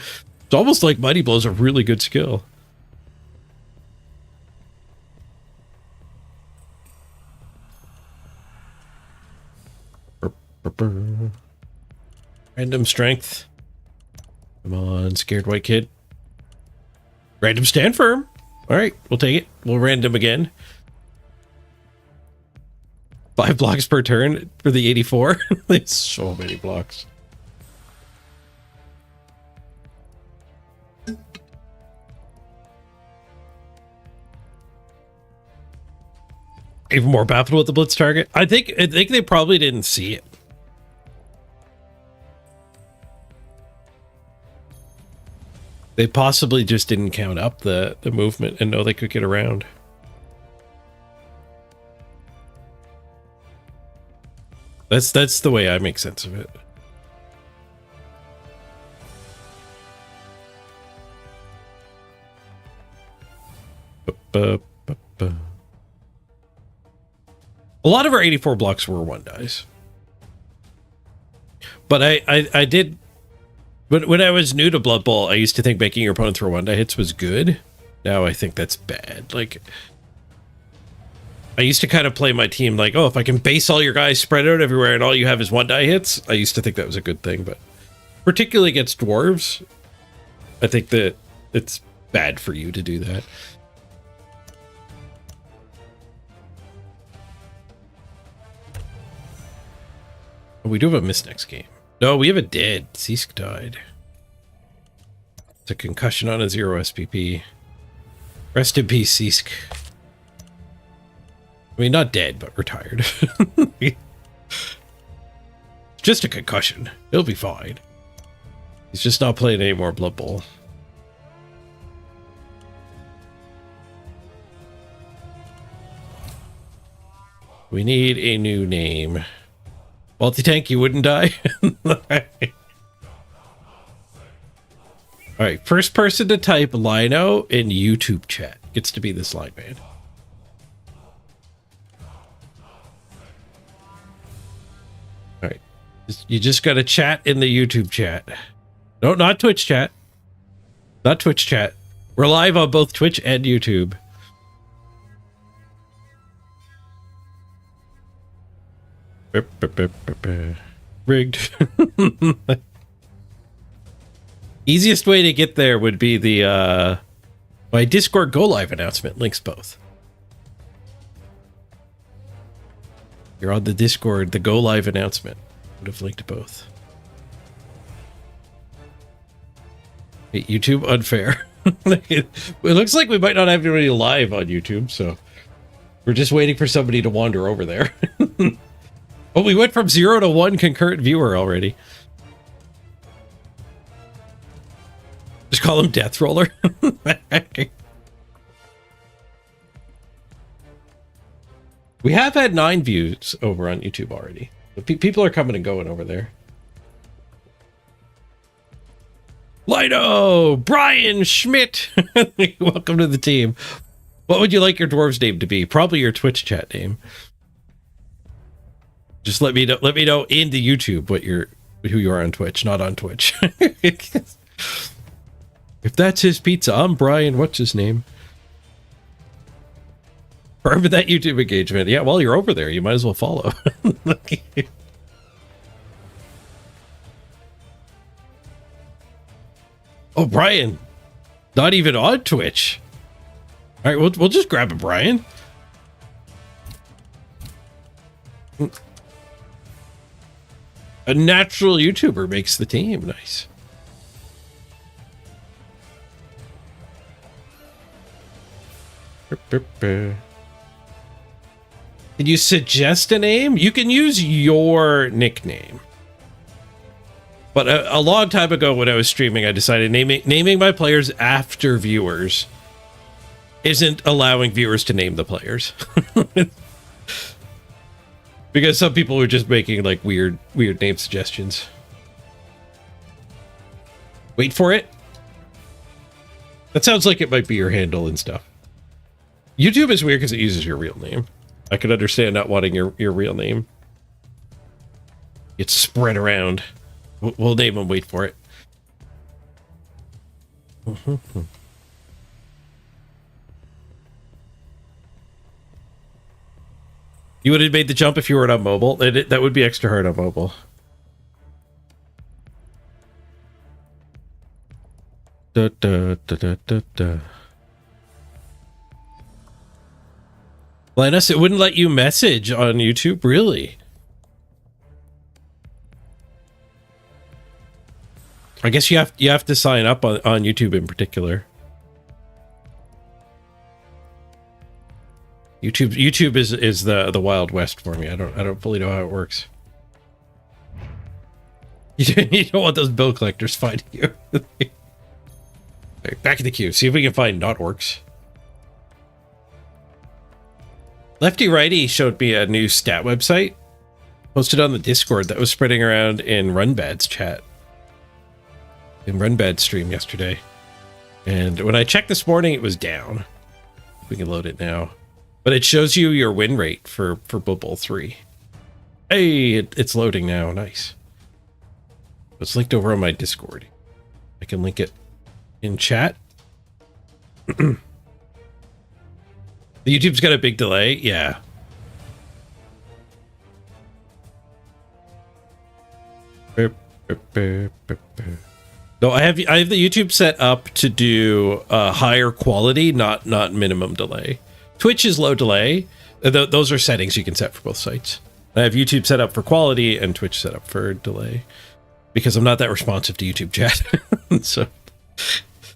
A: It's almost like Mighty Blow's a really good skill. Random strength. Come on, scared white kid. Random stand firm. All right, we'll take it. We'll random again. 5 blocks per turn for the 84. There's so many blocks. Even more baffled with the blitz target. I think they probably didn't see it. They possibly just didn't count up the movement and know they could get around. That's the way I make sense of it. A lot of our 84 blocks were 1-dies. But I did... But when I was new to Blood Bowl, I used to think making your opponent throw 1-die hits was good. Now I think that's bad. Like, I used to kind of play my team like, oh, if I can base all your guys spread out everywhere and all you have is 1-die hits, I used to think that was a good thing. But particularly against dwarves, I think that it's bad for you to do that. We do have a miss next game. No, we have a dead. Seesk died. It's a concussion on a 0 SPP. Rest in peace, Seesk. I mean, not dead, but retired. Just a concussion. He'll be fine. He's just not playing any more Blood Bowl. We need a new name. Multi-tank, you wouldn't die? Alright, first person to type Lino in YouTube chat gets to be this line man. Alright, you just gotta chat in the YouTube chat. No, not Twitch chat. Not Twitch chat. We're live on both Twitch and YouTube. Rigged. Easiest way to get there would be the my Discord Go Live announcement. Links both. You're on the Discord, the Go Live announcement would have linked both. Hey, YouTube unfair. It looks like we might not have anybody live on YouTube, so we're just waiting for somebody to wander over there. Oh, we went from 0 to 1 concurrent viewer already. Just call him Death Roller. We have had 9 views over on YouTube already. People are coming and going over there. Lido! Brian Schmidt! Welcome to the team. What would you like your dwarves name to be? Probably your Twitch chat name. Just let me know in the YouTube who you are on Twitch, not on Twitch. If that's his pizza, I'm Brian. What's his name? Remember that YouTube engagement? Yeah, while you're over there, you might as well follow. Oh, Brian, not even on Twitch. All right, we'll just grab a Brian. A natural YouTuber makes the team. Nice. Can you suggest a name? You can use your nickname. But a long time ago when I was streaming, I decided naming my players after viewers isn't allowing viewers to name the players. Because some people were just making like weird name suggestions. Wait for it. That sounds like it might be your handle and stuff. YouTube is weird because it uses your real name. I could understand not wanting your real name. It's spread around. We'll name him. Wait for it. You would have made the jump if you were on mobile. That would be extra hard on mobile. Da, da, da, da, da, da. Linus, it wouldn't let you message on YouTube, really? I guess you have to sign up on YouTube in particular. YouTube is the Wild West for me. I don't fully know how it works. You don't want those bill collectors finding you. Right, back in the queue. See if we can find not orcs. Lefty Righty showed me a new stat website posted on the Discord that was spreading around in Runbad's chat. In Runbad's stream yesterday. And when I checked this morning, it was down. We can load it now. But it shows you your win rate for Blood Bowl 3. Hey, it's loading now. Nice. It's linked over on my Discord. I can link it in chat. The YouTube's got a big delay. Yeah. No, I have the YouTube set up to do higher quality, not minimum delay. Twitch is low delay. Those are settings you can set for both sites. I have YouTube set up for quality and Twitch set up for delay because I'm not that responsive to YouTube chat. So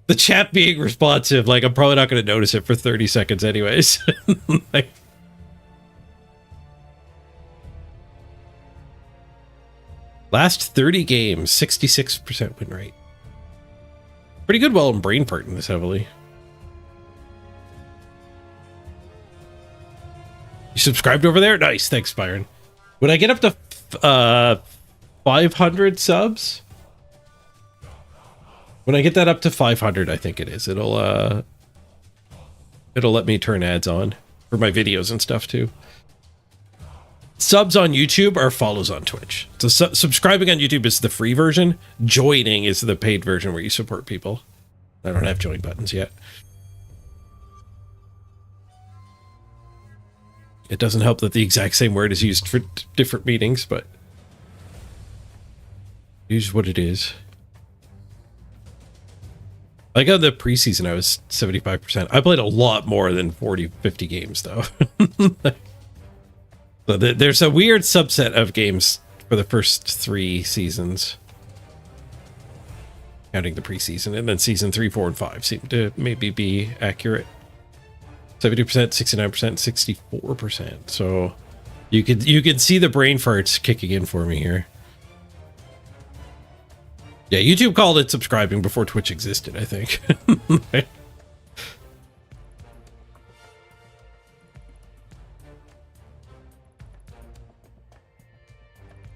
A: the chat being responsive, like I'm probably not going to notice it for 30 seconds anyways. Like, last 30 games, 66% win rate. Pretty good while I'm brain farting this heavily. You subscribed over there? Nice. Thanks, Byron. When I get up to 500 subs, when I get that up to 500, I think it is, it'll let me turn ads on for my videos and stuff too. Subs on YouTube are follows on Twitch. So subscribing on YouTube is the free version. Joining is the paid version where you support people. I don't have join buttons yet. It doesn't help that the exact same word is used for different meanings, but here's what it is. Like on the preseason, I was 75%. I played a lot more than 40, 50 games, though. So there's a weird subset of games for the first 3 seasons, counting the preseason, and then season 3, 4, and 5 seem to maybe be accurate. 70%, 69%, 64%. So you could see the brain farts kicking in for me here. Yeah, YouTube called it subscribing before Twitch existed, I think.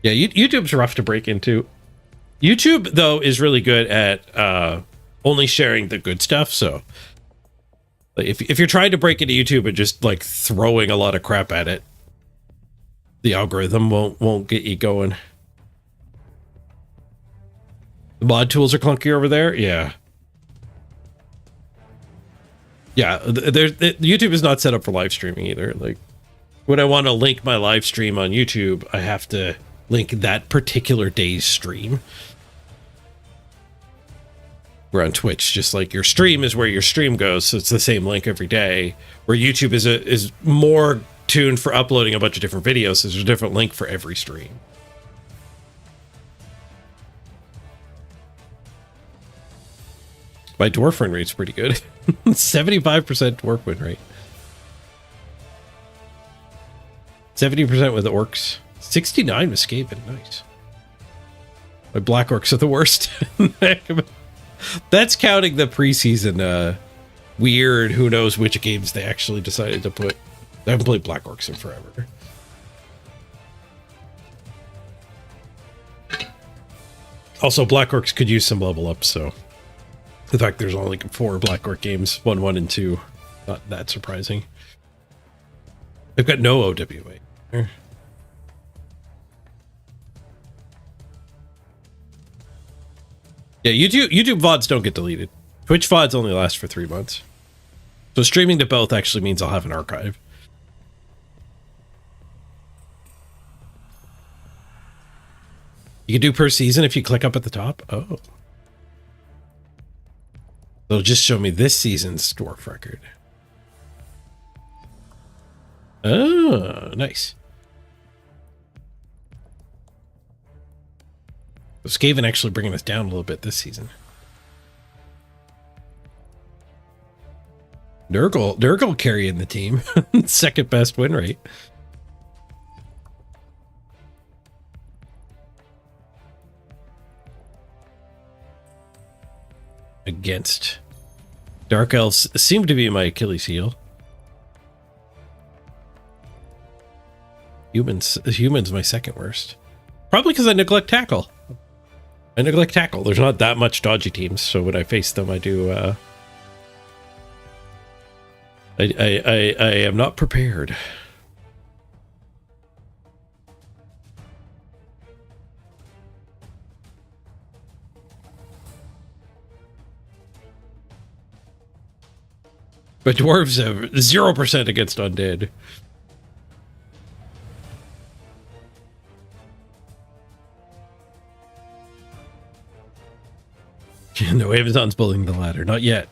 A: Yeah, YouTube's rough to break into. YouTube, though, is really good at only sharing the good stuff, so like, if you're trying to break into YouTube and just like throwing a lot of crap at it, the algorithm won't get you going. The mod tools are clunky over there. Yeah. Yeah, YouTube is not set up for live streaming either. Like when I want to link my live stream on YouTube, I have to link that particular day's stream. We're on Twitch, just like your stream is where your stream goes, so it's the same link every day. Where YouTube is more tuned for uploading a bunch of different videos, so there's a different link for every stream. My dwarf win rate's pretty good. 75% dwarf win rate. 70% with orcs. 69 with Skaven. Nice. My black orcs are the worst. That's counting the preseason weird who knows which games they actually decided to put. I haven't played black orcs in forever. Also, black orcs could use some level up, so the fact there's only 4 black orc games, 1, 1, and 2, not that surprising. They've got no OWA. Yeah, YouTube VODs don't get deleted. Twitch VODs only last for 3 months. So streaming to both actually means I'll have an archive. You can do per season if you click up at the top. Oh. It'll just show me this season's dwarf record. Oh, nice. So Skaven actually bringing us down a little bit this season. Nurgle carrying the team. Second best win rate. Against Dark Elves seem to be my Achilles heel. Humans my second worst. Probably because I neglect tackle. There's not that much dodgy teams, so when I face them, I do. I am not prepared. But dwarves have 0% against undead. No, Amazon's building the ladder. Not yet.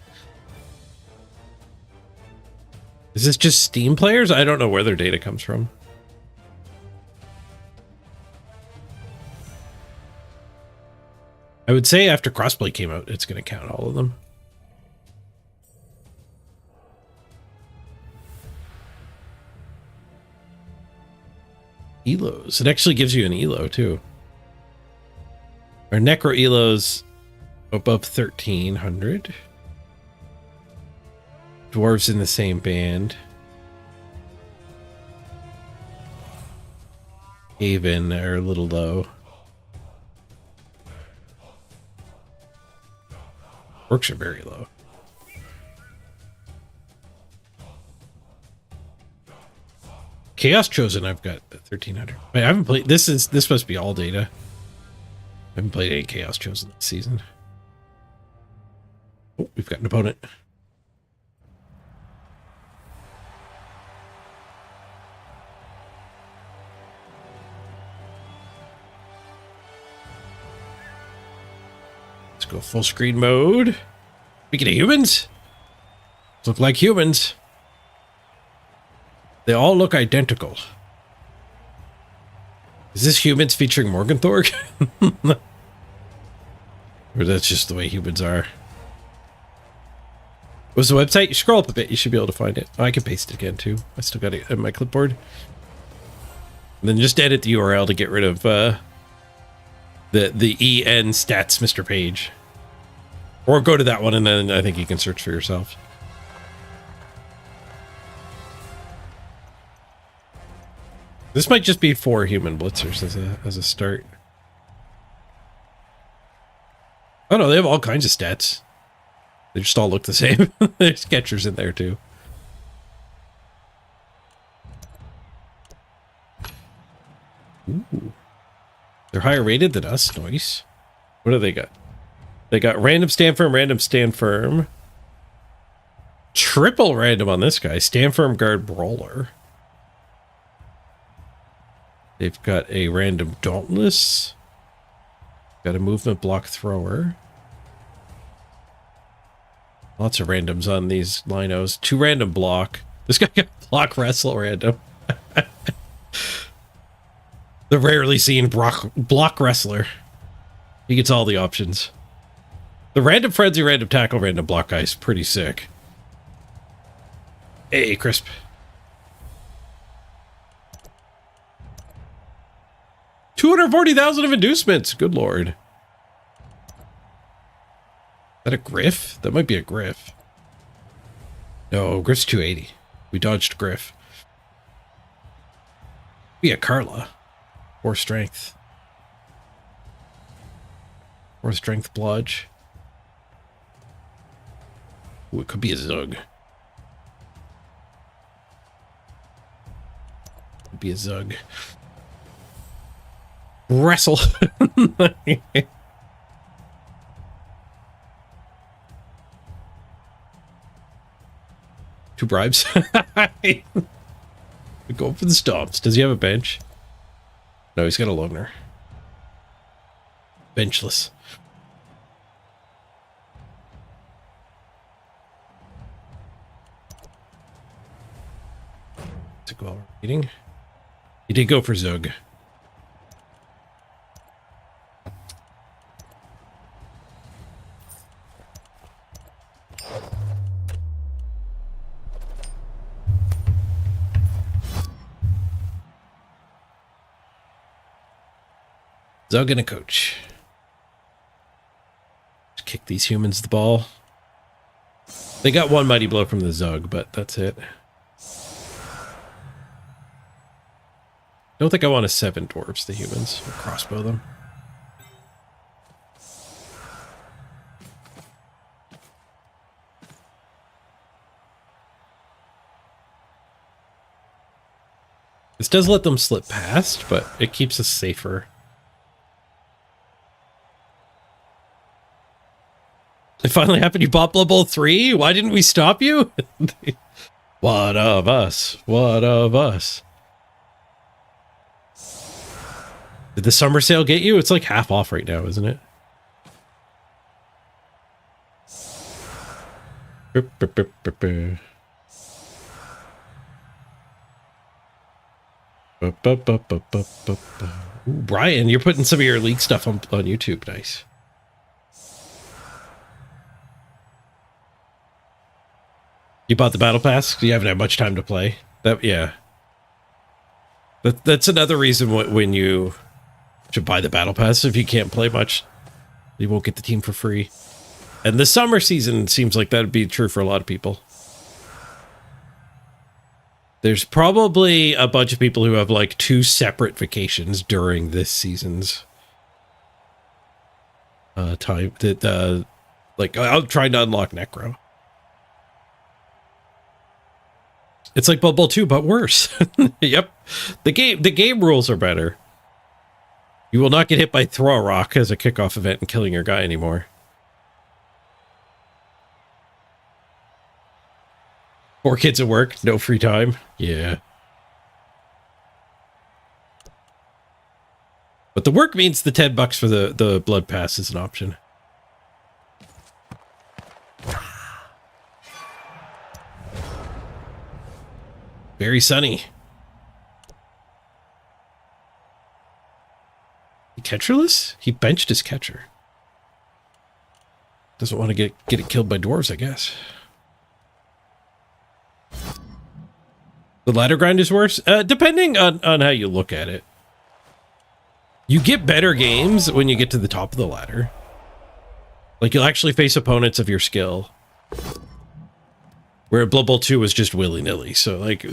A: Is this just Steam players? I don't know where their data comes from. I would say after crossplay came out, it's going to count all of them. Elos. It actually gives you an elo too. Our necro elos above 1300. Dwarves in the same band. Haven are a little low. Orcs are very low. Chaos Chosen, I've got 1300. Wait, I haven't played. This must be all data. I haven't played any Chaos Chosen this season. Oh, we've got an opponent. Let's go full screen mode. Speaking of humans, look like humans. They all look identical. Is this humans featuring Morgenthorg? Or that's just the way humans are. What's the website? You scroll up a bit, you should be able to find it. Oh, I can paste it again too. I still got it on my clipboard. And then just edit the URL to get rid of the EN stats Mr. Page. Or go to that one and then I think you can search for yourself. This might just be 4 human blitzers as a start. Oh no, they have all kinds of stats. They just all look the same. There's catchers in there too. Ooh. They're higher rated than us. Nice. What do they got? They got random stand firm. Triple random on this guy. Stand firm guard brawler. They've got a random dauntless. Got a movement block thrower. Lots of randoms on these linos. 2 random block. This guy got block wrestle random. The rarely seen block wrestler. He gets all the options. The random frenzy, random tackle, random block guy is pretty sick. Hey, Crisp. $240,000 of inducements. Good lord. Is that a Griff? That might be a Griff. No, Griff's 280. We dodged Griff. Be a Carla. 4 strength. 4 strength bludge. Ooh, it could be a Zug. Be a Zug. Wrestle. Two bribes. Go for the stomps. Does he have a bench? No, he's got a loner. Benchless. To go meeting. He did go for Zug. Zug and a coach. Just kick these humans the ball. They got one mighty blow from the Zug, but that's it. Don't think I want to 7 dwarves, the humans. We'll crossbow them. This does let them slip past, but it keeps us safer. It finally happened. You bought Blood Bowl 3? Why didn't we stop you? What of us? What of us? Did the summer sale get you? It's like half off right now, isn't it? Ooh, Brian, you're putting some of your league stuff on YouTube. Nice. You bought the battle pass? You haven't had much time to play. Yeah. That's another reason when you should buy the battle pass. If you can't play much, you won't get the team for free. And the summer season seems like that'd be true for a lot of people. There's probably a bunch of people who have like 2 separate vacations during this season's time. That like I'll try to unlock Necro. It's like Blood Bowl 2, but worse. Yep. The game rules are better. You will not get hit by Throw a Rock as a kickoff event and killing your guy anymore. 4 kids at work, no free time. Yeah. But the work means the $10 for the blood pass is an option. Very sunny. He catcherless? He benched his catcher. Doesn't want to get it killed by dwarves, I guess. The ladder grind is worse? Depending on how you look at it. You get better games when you get to the top of the ladder. Like, you'll actually face opponents of your skill. Where Blood Bowl 2 was just willy-nilly. So, like,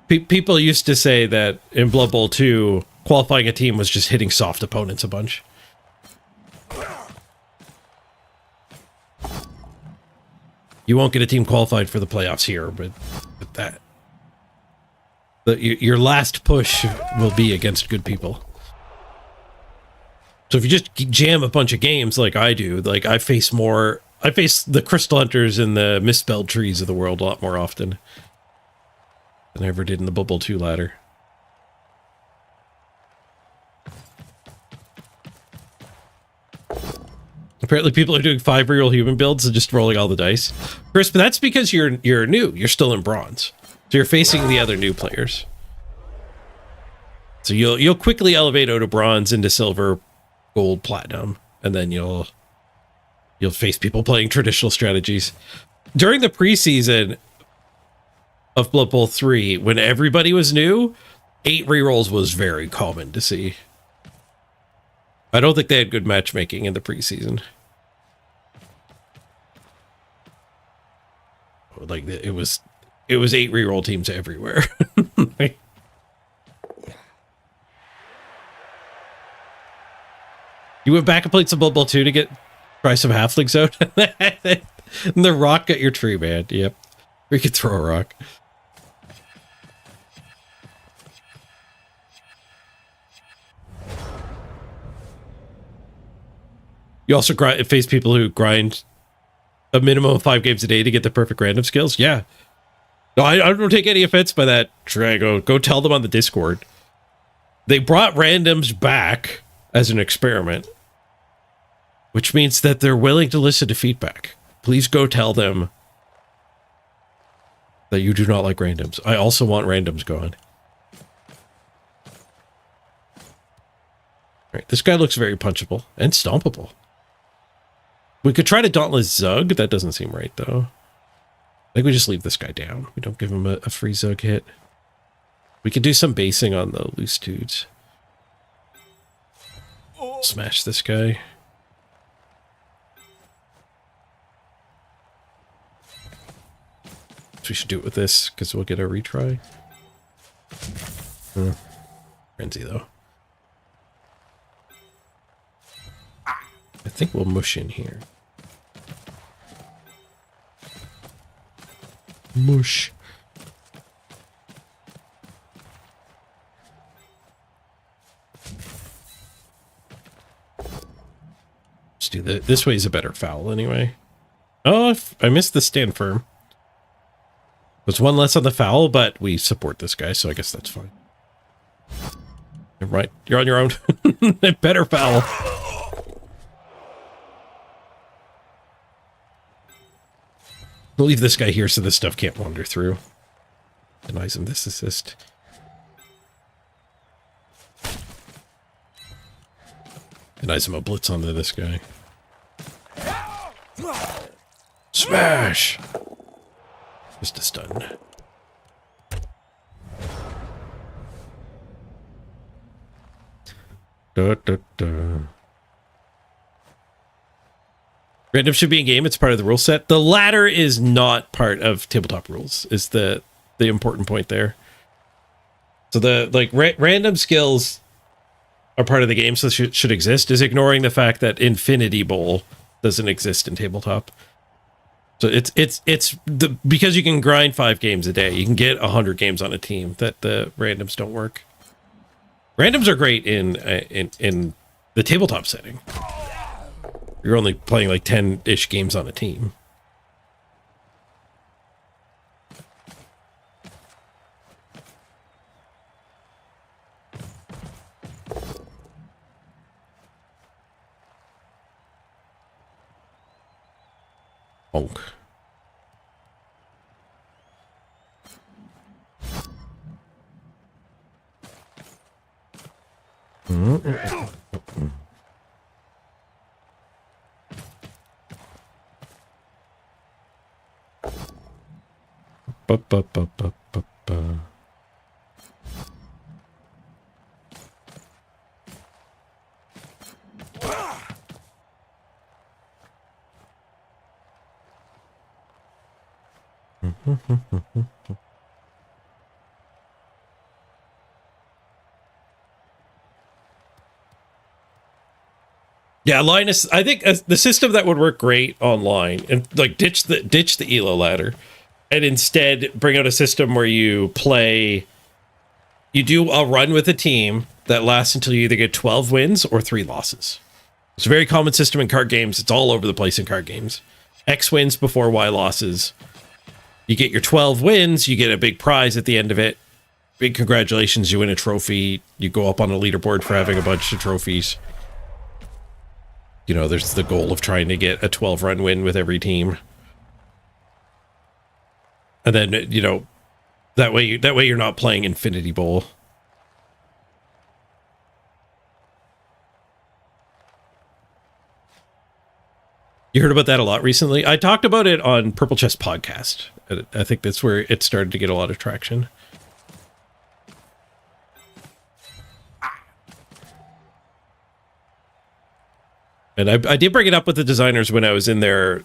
A: people used to say that in Blood Bowl 2, qualifying a team was just hitting soft opponents a bunch. You won't get a team qualified for the playoffs here, but that... your last push will be against good people. So if you just jam a bunch of games like I do, like I face the Crystal Hunters and the Misspelled Trees of the world a lot more often than I ever did in the Blood Bowl 2 ladder. Apparently people are doing 5 real human builds and just rolling all the dice. Chris, but that's because you're new. You're still in bronze. So you're facing the other new players. So you'll quickly elevate out of bronze into silver, gold, platinum, and then you'll face people playing traditional strategies. During the preseason of Blood Bowl 3, when everybody was new, 8 rerolls was very common to see. I don't think they had good matchmaking in the preseason. Like it was 8 reroll teams everywhere. You went back and played some Blood Bowl 2 to try some halflings out? And the rock got your tree, man. Yep. We could throw a rock. You also face people who grind a minimum of 5 games a day to get the perfect random skills. Yeah. No, I don't take any offense by that, Drago. Go tell them on the Discord. They brought randoms back as an experiment, which means that they're willing to listen to feedback. Please go tell them that you do not like randoms. I also want randoms gone. All right, this guy looks very punchable and stompable. We could try to Dauntless Zug. That doesn't seem right, though. I think we just leave this guy down. We don't give him a free Zug hit. We could do some basing on the loose dudes. Smash this guy. So we should do it with this, because we'll get a retry. Frenzy, though. I think we'll mush in here. Mush. Let's do that. This way is a better foul anyway. Oh, I missed the stand firm. There's one less on the foul, but we support this guy, so I guess that's fine. You're right. You're on your own. Better foul. We'll leave this guy here so this stuff can't wander through. Denies him this assist. Denies him a blitz onto this guy. Smash! Just a stun. Da, da, da. Random should be in game. It's part of the rule set. The ladder is not part of tabletop rules. Is the important point there. So the random skills are part of the game, so should exist. Is ignoring the fact that Infinity Bowl doesn't exist in tabletop. So it's because you can grind 5 games a day. You can get 100 games on a team. That the randoms don't work. Randoms are great in the tabletop setting. You're only playing like 10-ish games on a team. Bonk. Yeah, Linus, I think the system that would work great online, and like ditch the ELO ladder, and instead bring out a system where you do a run with a team that lasts until you either get 12 wins or 3 losses. It's a very common system in card games. It's all over the place in card games. X wins before Y losses. You get your 12 wins, you get a big prize at the end of it. Big congratulations, you win a trophy. You go up on a leaderboard for having a bunch of trophies. You know, there's the goal of trying to get a 12-run win with every team. And then, you know, that way you're not playing Infinity Bowl. You heard about that a lot recently? I talked about it on Purple Chest Podcast. I think that's where it started to get a lot of traction. And I did bring it up with the designers when I was in their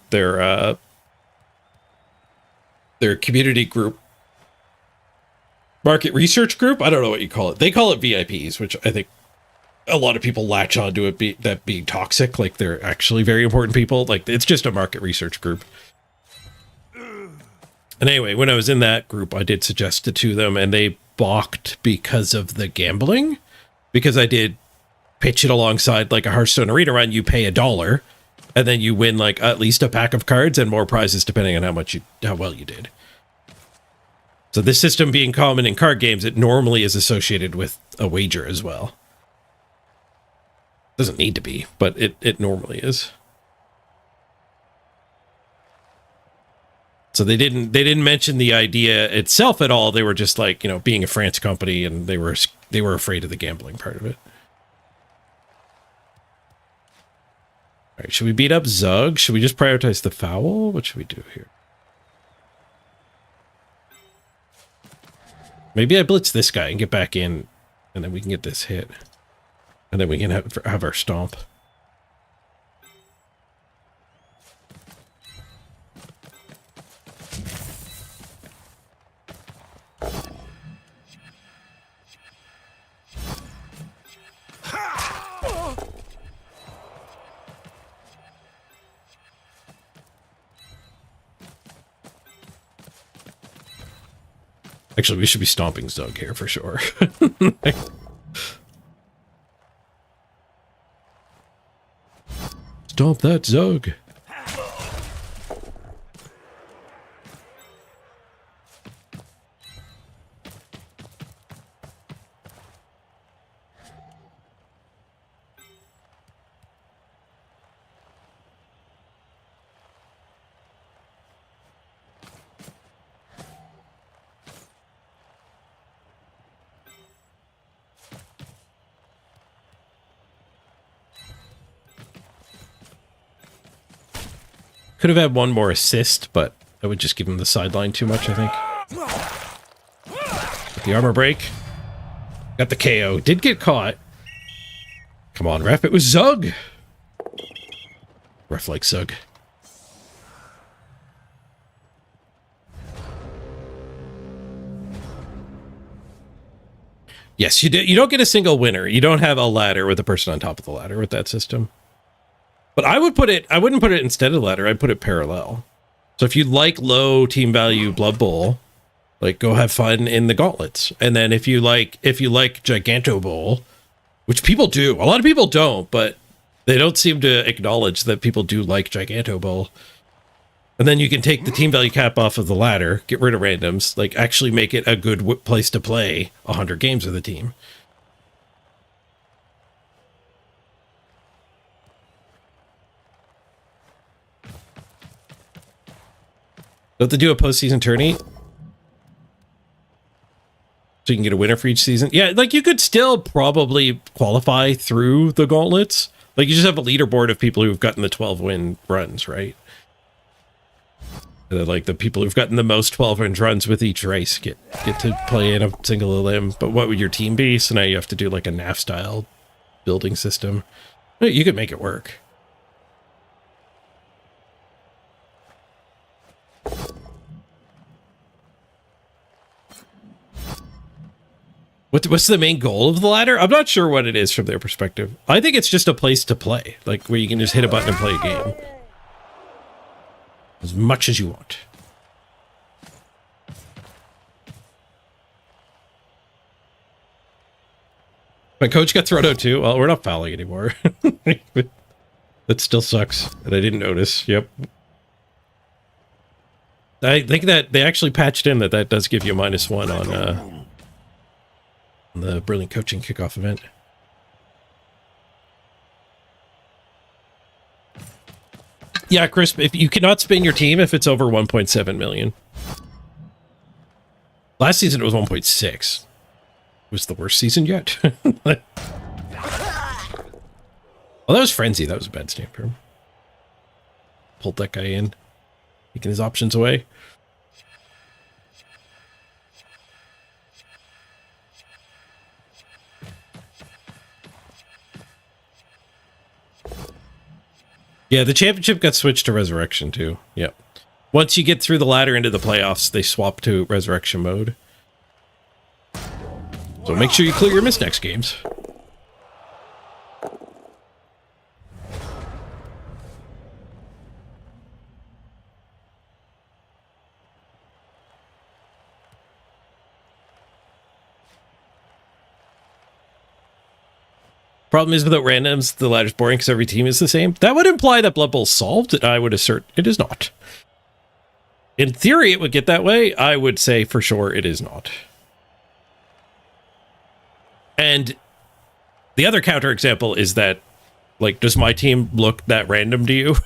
A: community group, market research group. I don't know what you call it. They call it VIPs, which I think a lot of people latch onto it that being toxic. Like they're actually very important people. Like it's just a market research group. And anyway, when I was in that group, I did suggest it to them, and they balked because of the gambling. Because I did pitch it alongside like a Hearthstone arena run. You pay $1 and then you win like at least a pack of cards and more prizes depending on how well you did. So this system being common in card games, it normally is associated with a wager as well. Doesn't need to be, but it normally is. So they didn't mention the idea itself at all. They were just like, being a France company, and they were afraid of the gambling part of it. All right, should we beat up Zug? Should we just prioritize the foul? What should we do here? Maybe I blitz this guy and get back in, and then we can get this hit, and then we can have our stomp. Actually, we should be stomping Zug here for sure. Stomp that Zug. Could have had one more assist, but that would just give him the sideline too much, I think. The armor break. Got the KO. Did get caught. Come on, ref. It was Zug. Ref like Zug. Yes, you don't get a single winner. You don't have a ladder with a person on top of the ladder with that system. But I wouldn't put it instead of ladder. I'd put it parallel. So if you like low team value Blood Bowl, like go have fun in the gauntlets. And then if you like Giganto Bowl, which people do, a lot of people don't, but they don't seem to acknowledge that people do like Giganto Bowl. And then you can take the team value cap off of the ladder, get rid of randoms, like actually make it a good place to play 100 games with a team. Don't they do a postseason tourney? So you can get a winner for each season? Yeah, like you could still probably qualify through the gauntlets. Like you just have a leaderboard of people who've gotten the 12-win runs, right? And then, like the people who've gotten the most 12-win runs with each race get to play in a single elim. But what would your team be? So now you have to do like a NAF-style building system. You could make it work. What's the main goal of the ladder? I'm not sure what it is from their perspective. I think it's just a place to play, like where you can just hit a button and play a game. As much as you want. My coach got thrown out too. Well, we're not fouling anymore. That still sucks. And I didn't notice. Yep. I think that they actually patched in that does give you a -1 on the Brilliant Coaching Kickoff event. Yeah, Chris, if you cannot spin your team if it's over 1.7 million. Last season it was 1.6. It was the worst season yet. Well, that was Frenzy. That was a bad stamp for him. Pulled that guy in, taking his options away. Yeah, the championship got switched to Resurrection too. Yep. Once you get through the ladder into the playoffs, they swap to Resurrection mode. So make sure you clear your miss next games. Problem is, without randoms, the ladder's boring because every team is the same. That would imply that Blood Bowl's solved, and I would assert it is not. In theory, it would get that way. I would say for sure it is not. And the other counterexample is that, like, does my team look that random to you?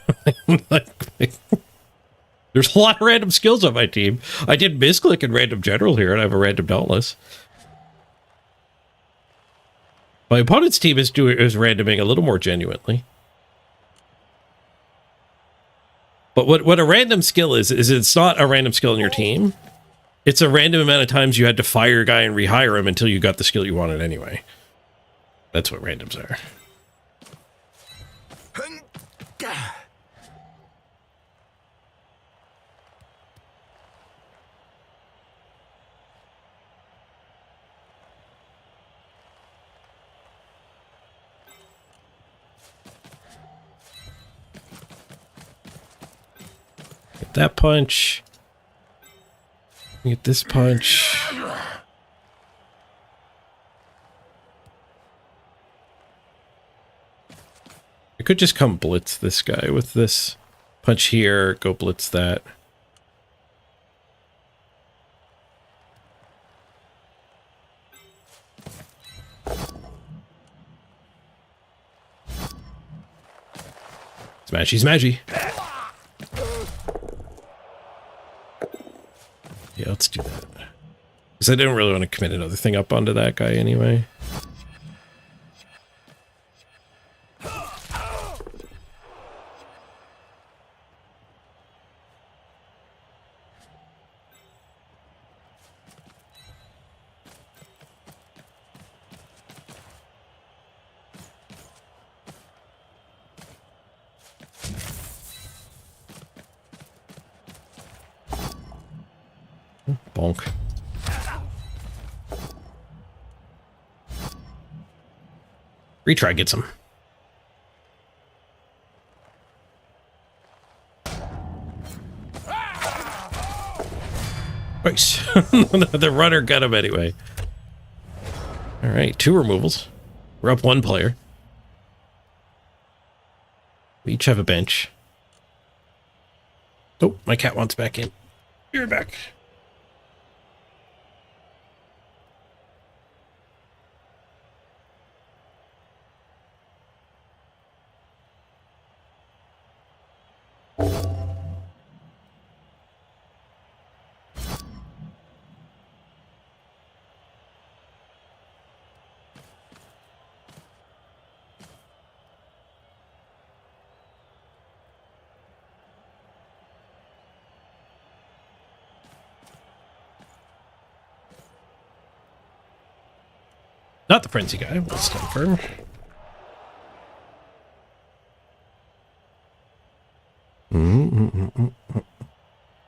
A: There's a lot of random skills on my team. I did misclick in random general here, and I have a random dauntless. My opponent's team is randoming a little more genuinely. But what a random skill is it's not a random skill in your team. It's a random amount of times you had to fire a guy and rehire him until you got the skill you wanted anyway. That's what randoms are. Get that punch. Get this punch. I could just come blitz this guy with this punch here, go blitz that. Smashy, smashy. Yeah, let's do that. Because I didn't really want to commit another thing up onto that guy anyway. Bonk. Retry gets him. Nice. The runner got him anyway. All right, 2 removals. We're up 1 player. We each have a bench. Oh, my cat wants back in. You're back. Not the frenzy guy. We'll stand firm.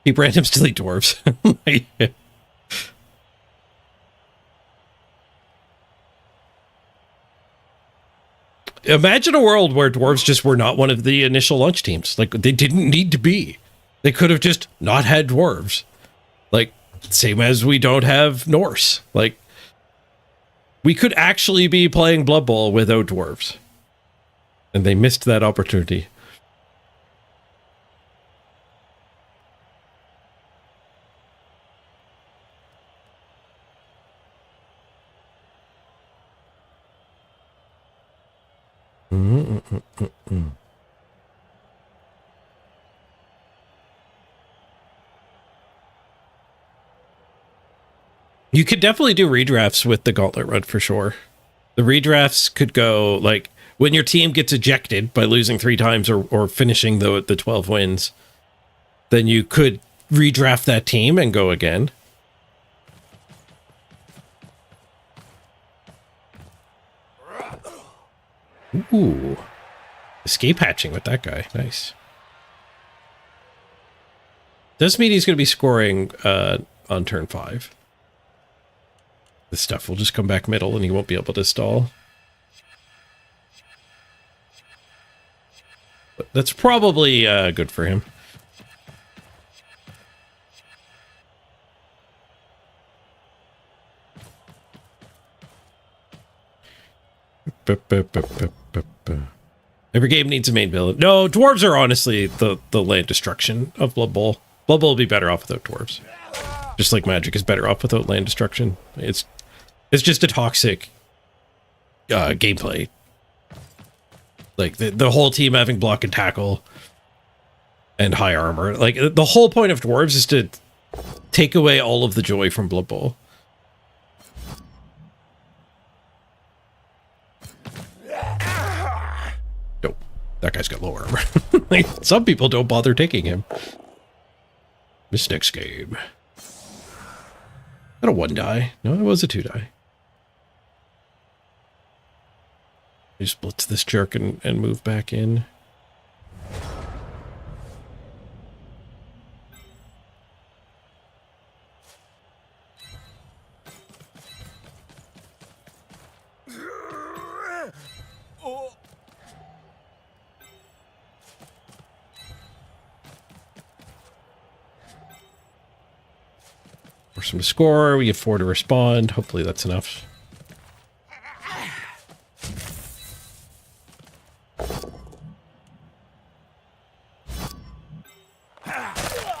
A: Keep randoms delete dwarves. Imagine a world where dwarves just were not one of the initial launch teams. Like, they didn't need to be. They could have just not had dwarves. Like, same as we don't have Norse. Like, we could actually be playing Blood Bowl without dwarves. And they missed that opportunity. You could definitely do redrafts with the Gauntlet Run for sure. The redrafts could go, like, when your team gets ejected by losing 3 times or finishing the 12 wins, then you could redraft that team and go again. Ooh. Escape hatching with that guy. Nice. Does mean he's going to be scoring on turn 5. This stuff will just come back middle and he won't be able to stall. But that's probably good for him. Every game needs a main villain. No, dwarves are honestly the land destruction of Blood Bowl. Blood Bowl will be better off without dwarves. Just like Magic is better off without land destruction. It's just a toxic gameplay. Like the whole team having block and tackle and high armor. Like the whole point of dwarves is to take away all of the joy from Blood Bowl. Nope. That guy's got low armor. Like, some people don't bother taking him. This next game. Not a 1 die. No, it was a 2 die. You just blitz this jerk and move back in. Force him to score. We get 4 to respond. Hopefully that's enough.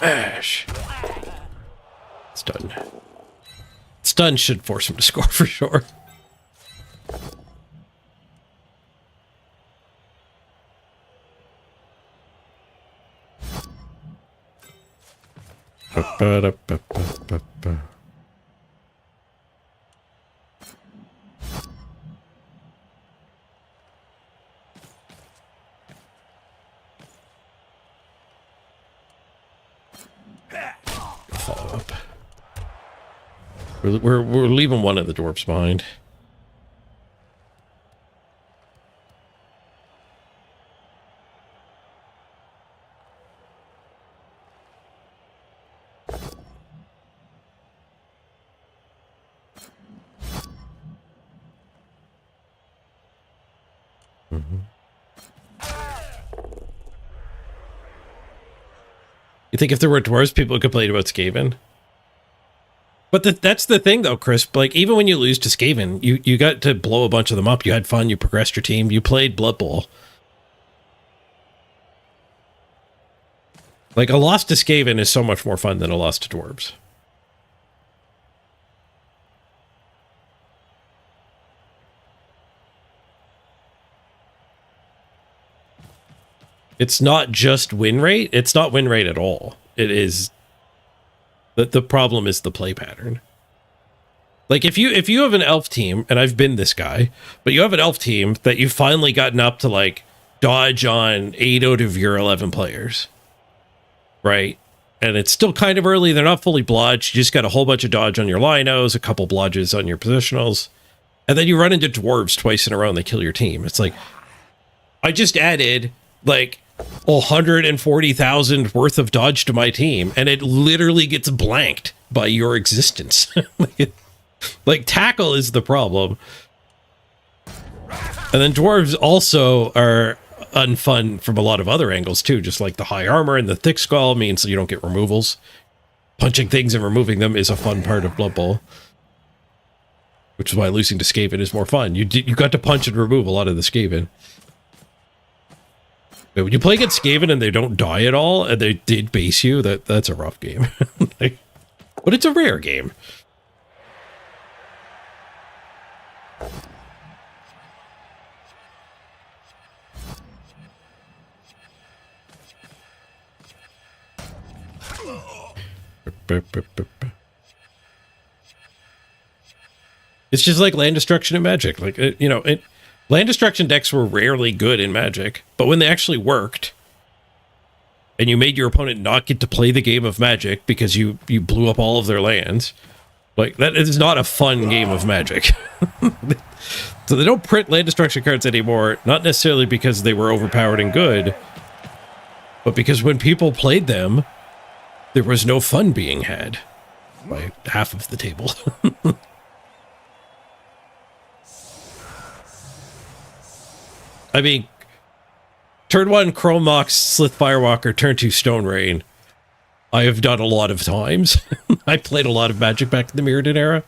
A: Ash. Stun. Stun should force him to score for sure. Follow up. We're leaving one of the dwarfs behind. You think if there were dwarves, people would complain about Skaven? But that's the thing, though, Chris. Like, even when you lose to Skaven, you got to blow a bunch of them up. You had fun. You progressed your team. You played Blood Bowl. Like, a loss to Skaven is so much more fun than a loss to dwarves. It's not just win rate. It's not win rate at all. It is... The problem is the play pattern. Like, if you have an elf team, and I've been this guy, but you have an elf team that you've finally gotten up to, like, dodge on 8 out of your 11 players. Right? And it's still kind of early. They're not fully blodged. You just got a whole bunch of dodge on your linos, a couple blodges on your positionals. And then you run into dwarves twice in a row and they kill your team. It's like, I just added, like... 140,000 worth of dodge to my team, and it literally gets blanked by your existence. Like, tackle is the problem. And then dwarves also are unfun from a lot of other angles too, just like the high armor and the thick skull means you don't get removals. Punching things and removing them is a fun part of Blood Bowl. Which is why losing to Skaven is more fun. You got to punch and remove a lot of the Skaven. But when you play against Skaven and they don't die at all, and they did base you, that's a rough game. Like, but it's a rare game. It's just like land destruction in Magic. Like, land destruction decks were rarely good in Magic, but when they actually worked, and you made your opponent not get to play the game of Magic because you blew up all of their lands, like, that is not a fun game of Magic. So they don't print land destruction cards anymore, not necessarily because they were overpowered and good, but because when people played them, there was no fun being had by half of the table. I mean, turn 1, Chrome Mox, Slith Firewalker, turn 2, Stone Rain. I have done a lot of times. I played a lot of Magic back in the Mirrodin era.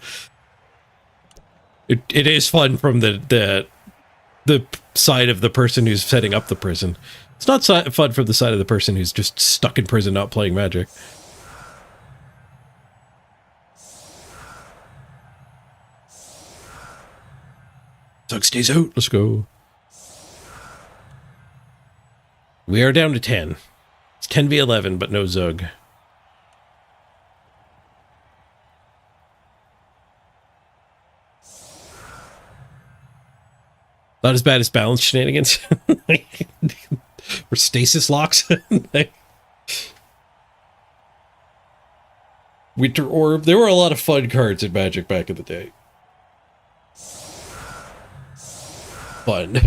A: It is fun from the the side of the person who's setting up the prison. It's not fun from the side of the person who's just stuck in prison not playing Magic. Zug stays out. Let's go. We are down to 10. It's 10v11, but no Zug. Not as bad as balance shenanigans. Or stasis locks. Winter Orb. There were a lot of fun cards in Magic back in the day. Fun.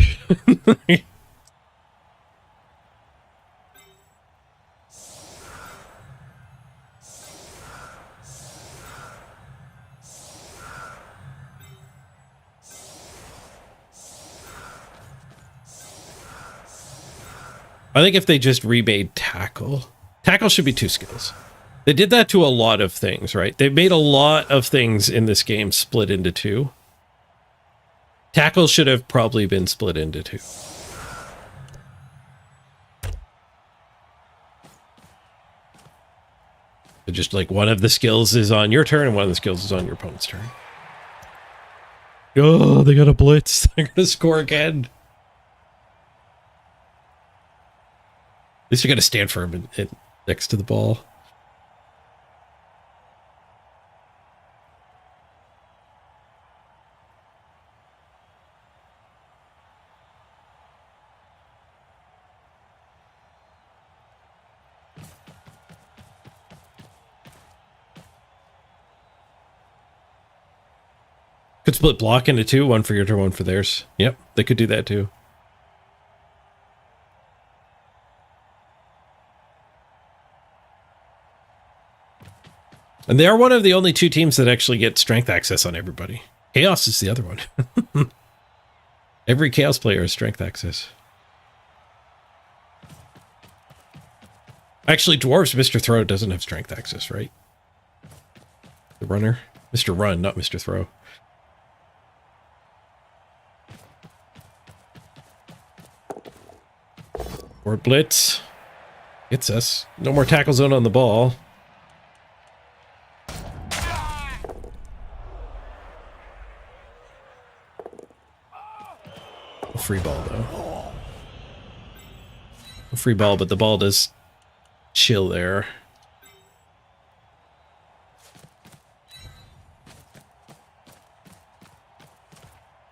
A: I think if they just remade Tackle should be 2 skills. They did that to a lot of things, right? They made a lot of things in this game split into 2. Tackle should have probably been split into 2. So just like one of the skills is on your turn and one of the skills is on your opponent's turn. Oh, they got a blitz. They're going to score again. At least you got to stand firm next to the ball. Could split block into 2, one for your turn, one for theirs. Yep, they could do that too. And they are one of the only 2 teams that actually get strength access on everybody. Chaos is the other one. Every Chaos player has strength access. Actually, Dwarves, Mr. Throw doesn't have strength access, right? The runner? Mr. Run, not Mr. Throw. Or blitz. Gets us. No more tackle zone on the ball. Free ball, though. A free ball, but the ball does chill there.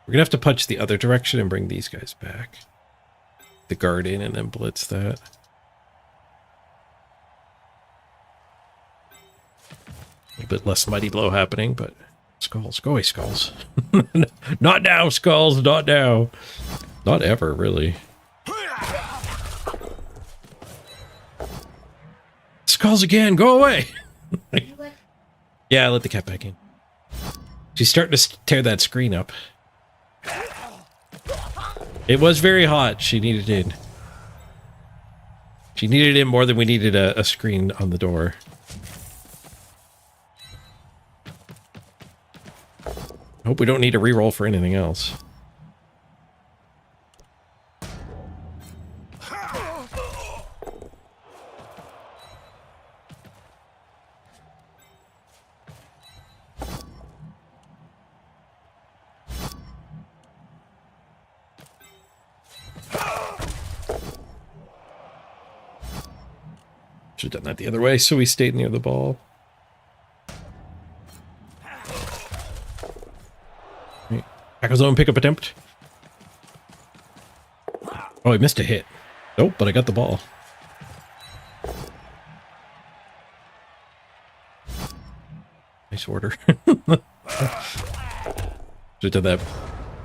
A: We're gonna have to punch the other direction and bring these guys back. The guard in and then blitz that. A little bit less mighty blow happening, but Skulls. Go away, Skulls. Not now, Skulls. Not now. Not ever, really. Skulls again. Go away. Yeah, let the cat back in. She's starting to tear that screen up. It was very hot. She needed it in. She needed it more than we needed a screen on the door. Hope we don't need a reroll for anything else. Should have done that the other way, so we stayed near the ball. Tackle zone pickup attempt. Oh, I missed a hit. Nope, but I got the ball. Nice order. Should have done that.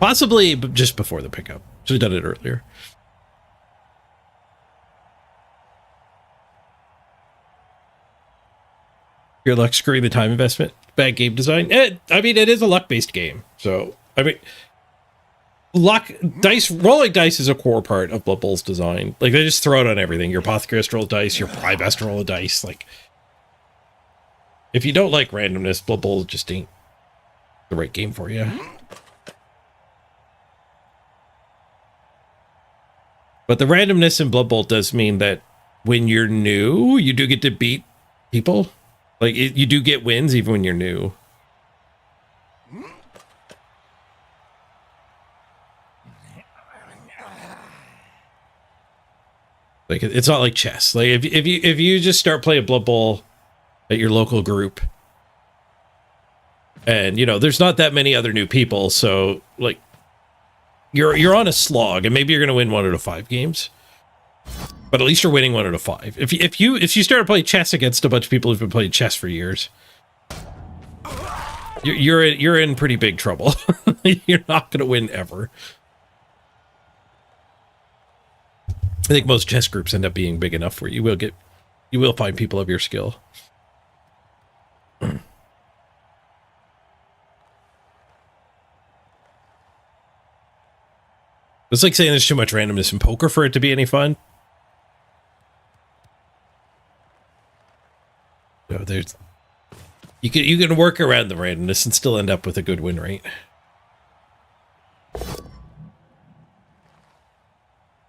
A: Possibly just before the pickup. Should have done it earlier. Your luck screwing the time investment. Bad game design. I mean, it is a luck-based game. So, I mean, luck, dice, rolling dice is a core part of Blood Bowl's design. Like, they just throw it on everything. Your Apothecary has to roll dice, your Prime has to roll a dice. Like, if you don't like randomness, Blood Bowl just ain't the right game for you. But the randomness in Blood Bowl does mean that when you're new, you do get to beat people. Like, you do get wins even when you're new. Like, it's not like chess. Like, if you just start playing Blood Bowl at your local group, and, you know, there's not that many other new people, so, like, you're on a slog, and maybe you're going to win 1 out of 5 games. But at least you're winning 1 out of 5. If you start playing chess against a bunch of people who've been playing chess for years, you're in pretty big trouble. You're not going to win ever. I think most chess groups end up being big enough where you will find people of your skill. It's like saying there's too much randomness in poker for it to be any fun. So there's you can work around the randomness and still end up with a good win rate. It's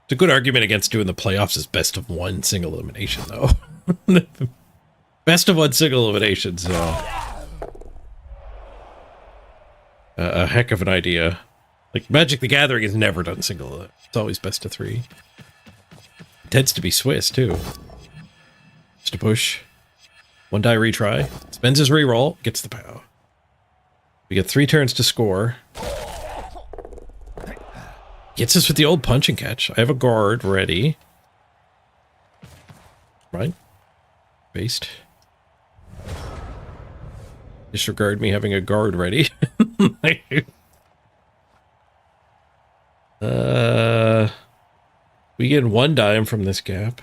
A: a good argument against doing the playoffs as best of 1 single elimination, though. Best of 1 single elimination, so a heck of an idea. Like, Magic the Gathering has never done single. It's always best of 3. It tends to be Swiss, too. Just a push. 1 die retry. Spends his reroll. Gets the POW. We get 3 turns to score. Gets us with the old punch and catch. I have a guard ready. Right? Based. Disregard me having a guard ready. We get 1 dime from this gap.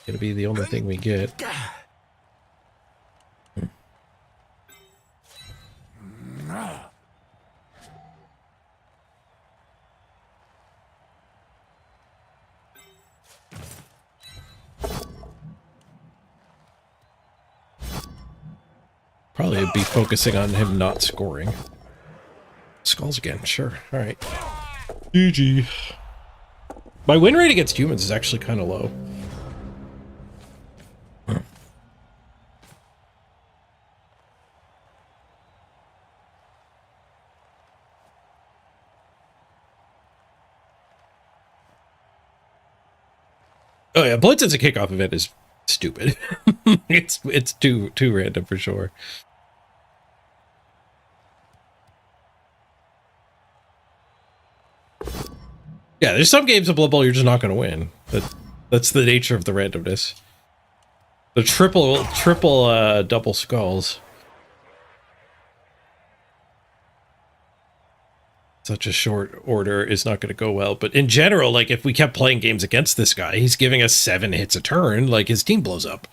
A: Gonna be the only thing we get. Probably be focusing on him not scoring. Skulls again, sure. All right. GG. My win rate against humans is actually kind of low. Oh yeah, Blitz as a kickoff event is stupid. it's too random for sure. Yeah, there's some games of Blood Bowl you're just not going to win. That's the nature of the randomness. The triple double skulls. Such a short order is not going to go well. But in general, like, if we kept playing games against this guy, he's giving us 7 hits a turn, like, his team blows up.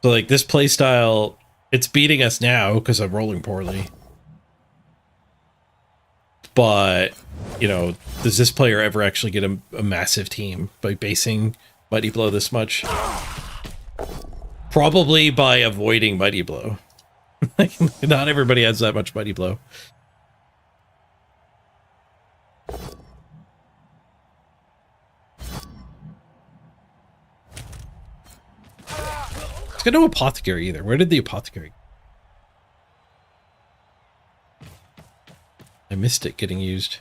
A: So, like, this playstyle, it's beating us now because I'm rolling poorly. But, you know, does this player ever actually get a massive team by basing Mighty Blow this much? Probably by avoiding Mighty Blow. Not everybody has that much Mighty Blow. Let's get no apothecary either. Where did the apothecary? I missed it getting used.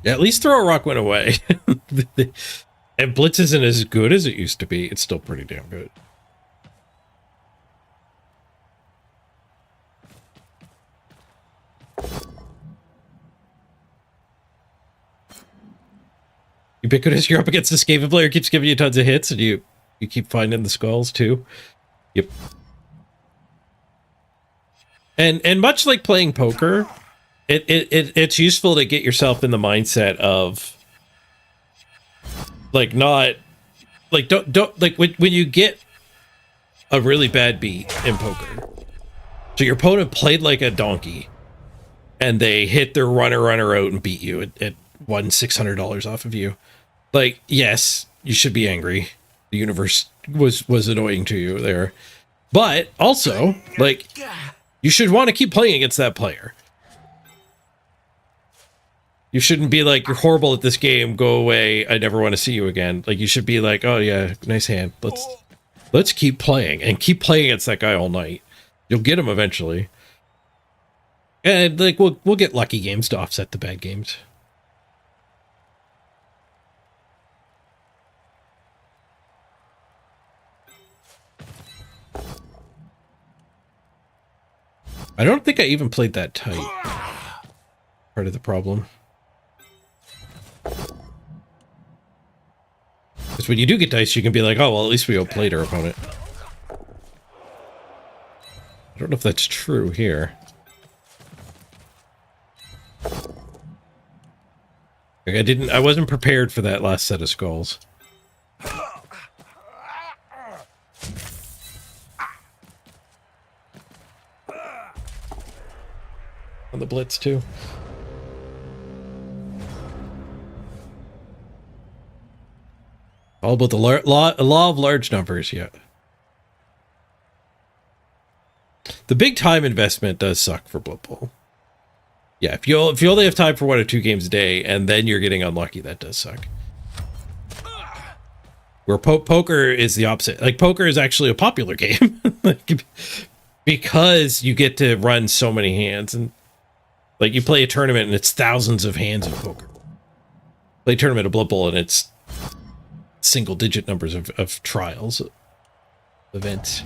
A: Yeah, at least Throw a Rock went away. And Blitz isn't as good as it used to be. It's still pretty damn good. Ubiquitous, you're up against a Skaven player, keeps giving you tons of hits, and you keep finding the skulls too. Yep. And much like playing poker, it's useful to get yourself in the mindset of, like, not, like, don't like when you get a really bad beat in poker, So your opponent played like a donkey, and they hit their runner out and beat you. It won $600 off of you. Like, yes, you should be angry. The universe was annoying to you there. But also, like, you should want to keep playing against that player. You shouldn't be like, you're horrible at this game, go away, I never want to see you again. Like, you should be like, oh yeah, nice hand. Let's keep playing and keep playing against that guy all night. You'll get him eventually. And like we'll get lucky games to offset the bad games. I don't think I even played that tight. Part of the problem. Because when you do get dice, you can be like, oh, well, at least we outplayed our opponent. I don't know if that's true here. Like I wasn't prepared for that last set of skulls. On the blitz too. All about the law of large numbers, yeah. The big time investment does suck for Blood Bowl. Yeah, if you only have time for 1 or 2 games a day, and then you're getting unlucky, that does suck. Where poker is the opposite. Like, poker is actually a popular game. Like, because you get to run so many hands, and like, you play a tournament and it's thousands of hands of poker. Play a tournament of Blood Bowl and it's single-digit numbers of trials, events.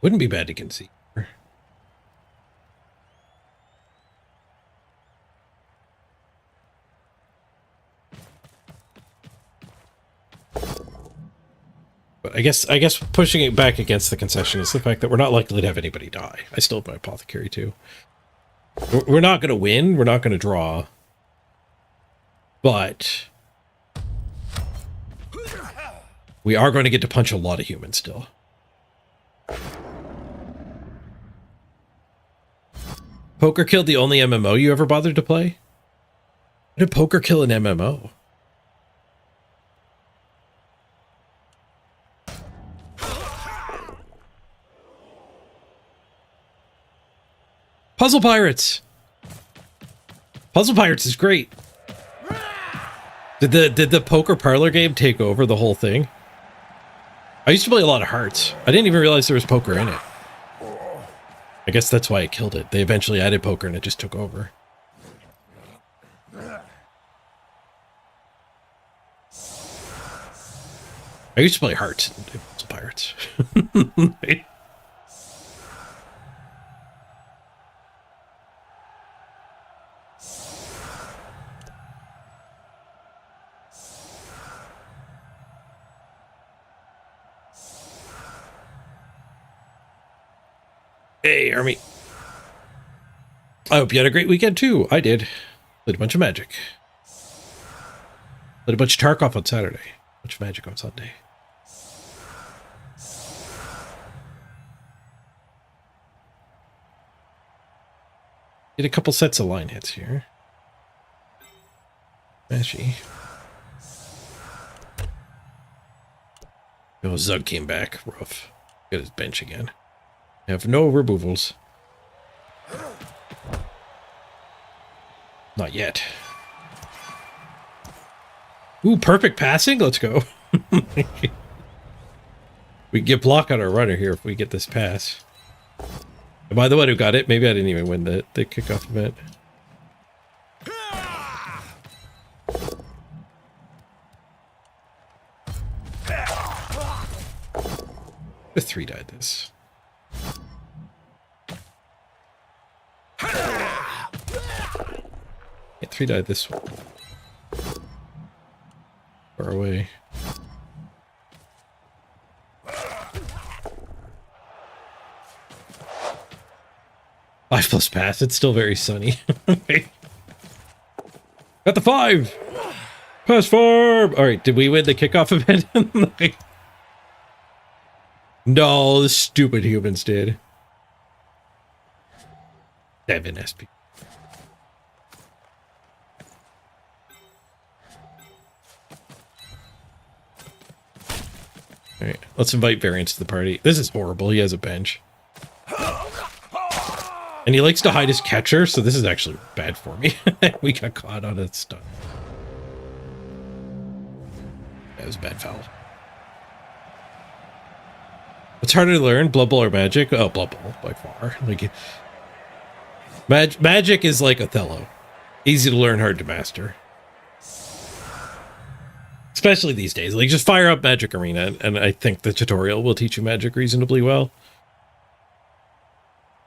A: Wouldn't be bad to concede. But I guess pushing it back against the concession is the fact that we're not likely to have anybody die. I still have my apothecary too. We're not going to win. We're not going to draw. But we are going to get to punch a lot of humans still. Poker killed the only MMO you ever bothered to play? How did poker kill an MMO? Puzzle Pirates! Puzzle Pirates is great. Did the poker parlor game take over the whole thing? I used to play a lot of Hearts. I didn't even realize there was poker in it. I guess that's why it killed it. They eventually added poker and it just took over. I used to play Hearts and Puzzle Pirates. Hey, Army. I hope you had a great weekend, too. I did. Played a bunch of Magic. Played a bunch of Tarkov on Saturday. A bunch of Magic on Sunday. Did a couple sets of line hits here. Mashy. Oh, Zug came back. Rough. Got his bench again. Have no removals. Not yet. Ooh, perfect passing. Let's go. We can get block on our runner here if we get this pass. Am I the one who got it? Maybe I didn't even win the kickoff event. The 3 died this. Yeah, 3 died this one. Far away. 5+ pass. It's still very sunny. Got the 5. Pass farm. All right. Did we win the kickoff event? No, the stupid humans did. 7 SP. All right, let's invite Variance to the party. This is horrible. He has a bench. And he likes to hide his catcher, so this is actually bad for me. We got caught on a stun. That was a bad foul. What's harder to learn, Blood Bowl or Magic? Oh, Blood Bowl by far. Like, Magic is like Othello. Easy to learn, hard to master. Especially these days. Like, just fire up Magic Arena, and I think the tutorial will teach you Magic reasonably well.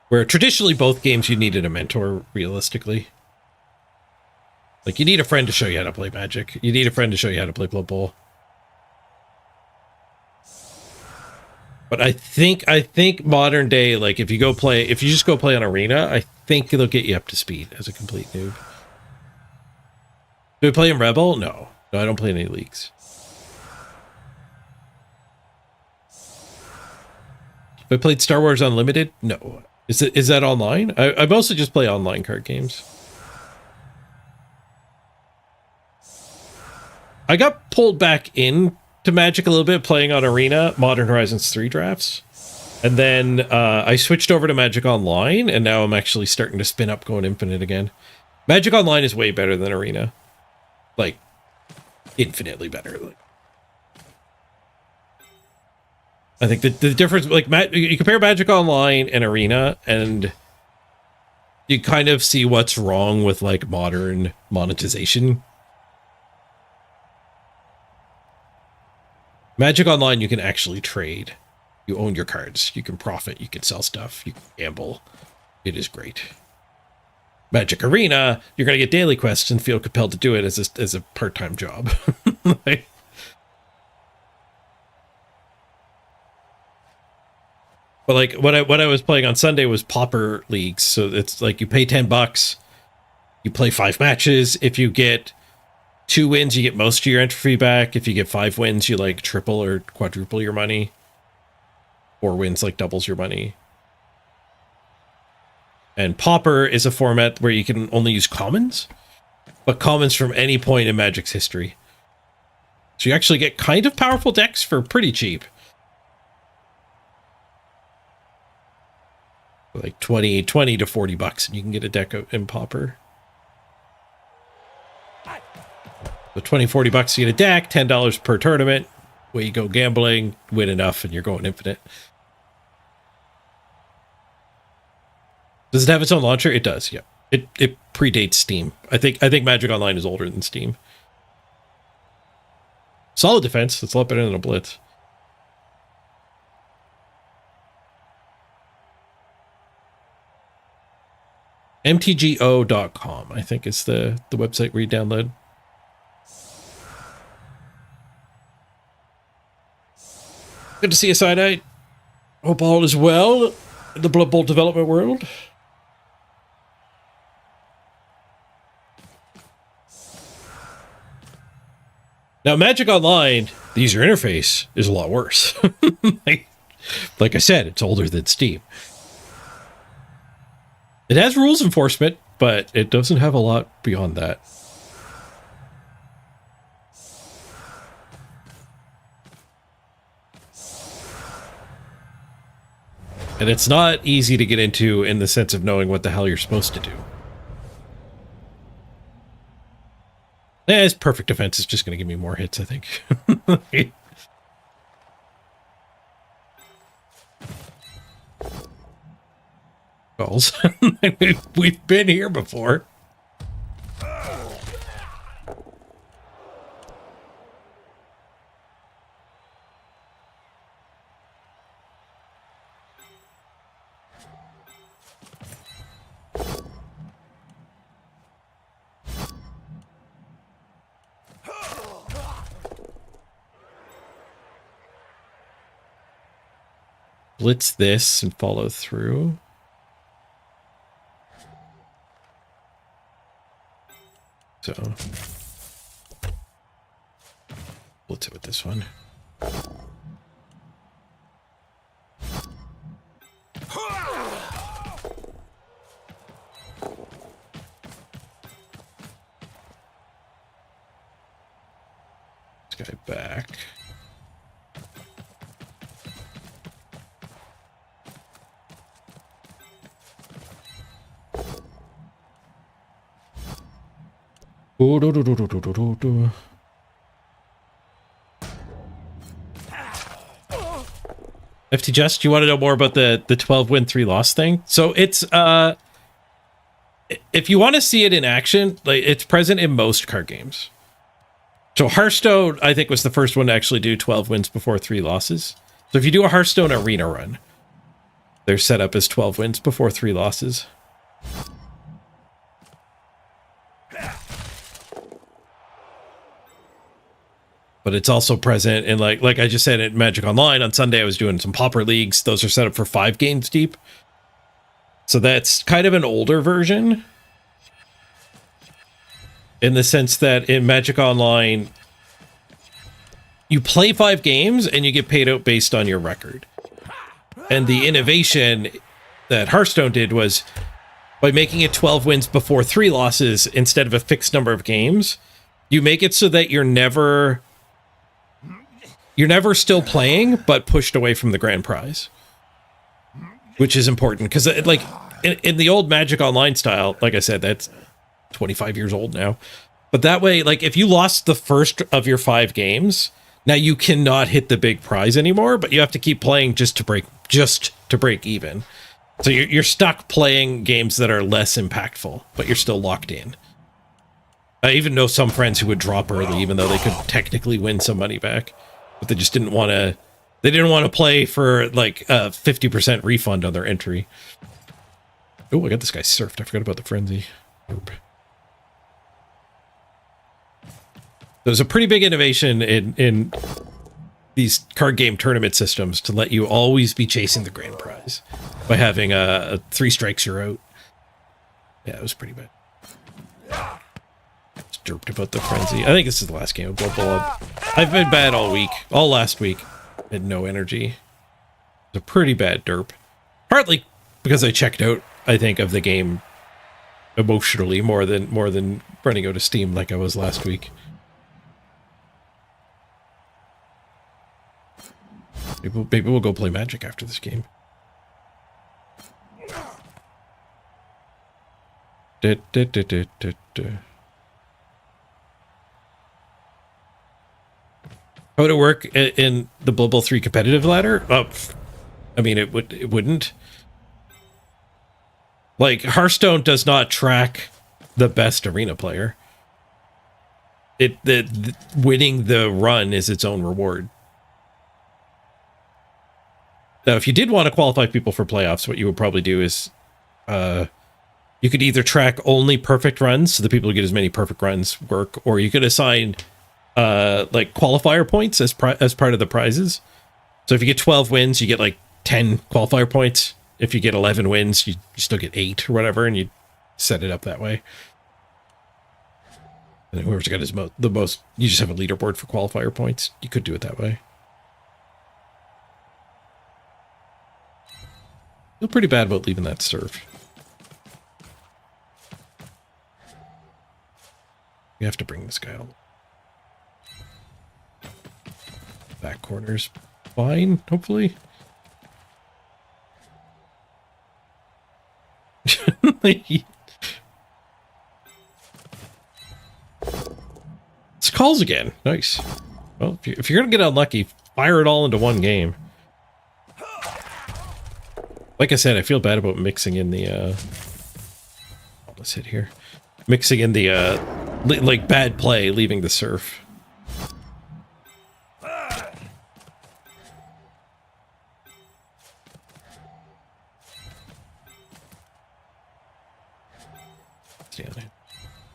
A: Where traditionally both games you needed a mentor, realistically. Like, you need a friend to show you how to play Magic. You need a friend to show you how to play Blood Bowl. But I think modern day, like, if you just go play on Arena, I think it'll get you up to speed as a complete noob. Do we play in Rebel? No. No, I don't play in any leagues. Have I played Star Wars Unlimited? No. Is that online? I mostly just play online card games. I got pulled back in to Magic a little bit playing on Arena, Modern Horizons 3 drafts. And then I switched over to Magic Online, and now I'm actually starting to spin up going Infinite again. Magic Online is way better than Arena. Like, infinitely better. Like, I think the difference, like, you compare Magic Online and Arena, and you kind of see what's wrong with, like, modern monetization. Magic Online, you can actually trade. You own your cards. You can profit. You can sell stuff. You can gamble. It is great. Magic Arena, you're going to get daily quests and feel compelled to do it as a part-time job. Like, but like what I was playing on Sunday was Pauper leagues. So it's like you pay $10, you play 5 matches. If you get 2 wins, you get most of your entry fee back. If you get 5 wins, you like triple or quadruple your money. 4 wins like doubles your money. And Pauper is a format where you can only use commons, but commons from any point in Magic's history. So you actually get kind of powerful decks for pretty cheap. Like 20 to $40 and you can get a deck in Pauper. So $20-$40 you get a deck, $10 per tournament. Where you go gambling, win enough, and you're going Infinite. Does it have its own launcher? It does, yeah. It predates Steam. I think Magic Online is older than Steam. Solid defense. It's a lot better than a Blitz. mtgo.com, I think, is the website where you download. Good to see you, Side-Eye. Hope all is well in the Blood Bowl development world. Now, Magic Online, the user interface is a lot worse. Like I said, it's older than Steam. It has rules enforcement, but it doesn't have a lot beyond that. And it's not easy to get into in the sense of knowing what the hell you're supposed to do. His perfect defense is just going to give me more hits, I think. Goals. We've been here before. Blitz this and follow through. So let's hit with this one. This guy back. FT Just, you want to know more about the 12 win 3 loss thing? So it's if you want to see it in action, like it's present in most card games. So Hearthstone, I think, was the first one to actually do 12 wins before 3 losses. So if you do a Hearthstone arena run, they're set up as 12 wins before 3 losses. But it's also present in like I just said at Magic Online on Sunday, I was doing some Pauper Leagues. Those are set up for 5 games deep. So that's kind of an older version. In the sense that in Magic Online, you play 5 games and you get paid out based on your record. And the innovation that Hearthstone did was by making it 12 wins before 3 losses instead of a fixed number of games, you make it so that you're never still playing, but pushed away from the grand prize, which is important because, like, in the old Magic Online style, like I said, that's 25 years old now. But that way, like, if you lost the first of your 5 games, now you cannot hit the big prize anymore, but you have to keep playing just to break even. So you're stuck playing games that are less impactful, but you're still locked in. I even know some friends who would drop early, even though they could technically win some money back. But they just didn't want to. They didn't want to play for like a 50% refund on their entry. Oh, I got this guy surfed. I forgot about the frenzy. There's a pretty big innovation in these card game tournament systems to let you always be chasing the grand prize by having a 3 strikes you're out. Yeah, it was pretty bad. Derped about the frenzy. I think this is the last game of Blood Bowl. I've been bad all week. All last week. Had no energy. It's a pretty bad derp. Partly because I checked out, I think, of the game emotionally more than running out of steam like I was last week. Maybe we'll go play Magic after this game. How would it work in the Blood Bowl 3 competitive ladder? I mean, it wouldn't. Like, Hearthstone does not track the best arena player. Winning the run is its own reward. Now, if you did want to qualify people for playoffs, what you would probably do is you could either track only perfect runs, so the people who get as many perfect runs work, or you could assign like qualifier points as part of the prizes. So if you get 12 wins, you get like 10 qualifier points. If you get 11 wins, you still get 8 or whatever, and you set it up that way. And whoever's got the most, you just have a leaderboard for qualifier points. You could do it that way. Feel pretty bad about leaving that serve. We have to bring this guy on. Back corner's fine, hopefully. It's calls again. Nice. Well, if you're gonna get unlucky, fire it all into one game. Like I said, I feel bad about mixing in the let's hit here. Mixing in the like bad play, leaving the surf.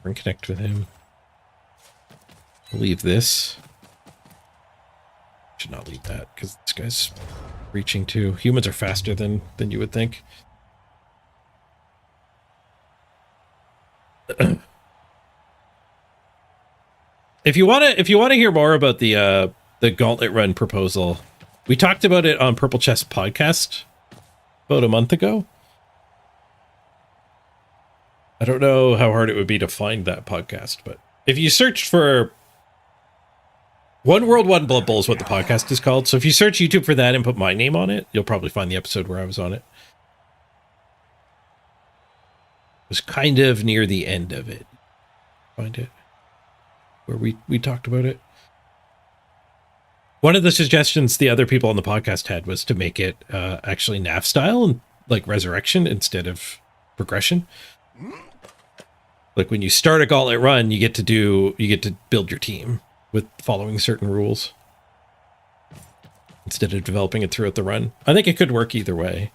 A: And connect with him. Leave this. Should not leave that because this guy's reaching too. Humans are faster than you would think. If you wanna hear more about the Gauntlet Run proposal, we talked about it on Purple Chest podcast about a month ago. I don't know how hard it would be to find that podcast, but if you searched for One World, One Blood Bowl is what the podcast is called. So if you search YouTube for that and put my name on it, you'll probably find the episode where I was on it. It was kind of near the end of it. Find it. Where we talked about it. One of the suggestions the other people on the podcast had was to make it actually NAF style and like resurrection instead of progression. Like when you start a Gauntlet Run, you get to build your team with following certain rules instead of developing it throughout the run. I think it could work either way.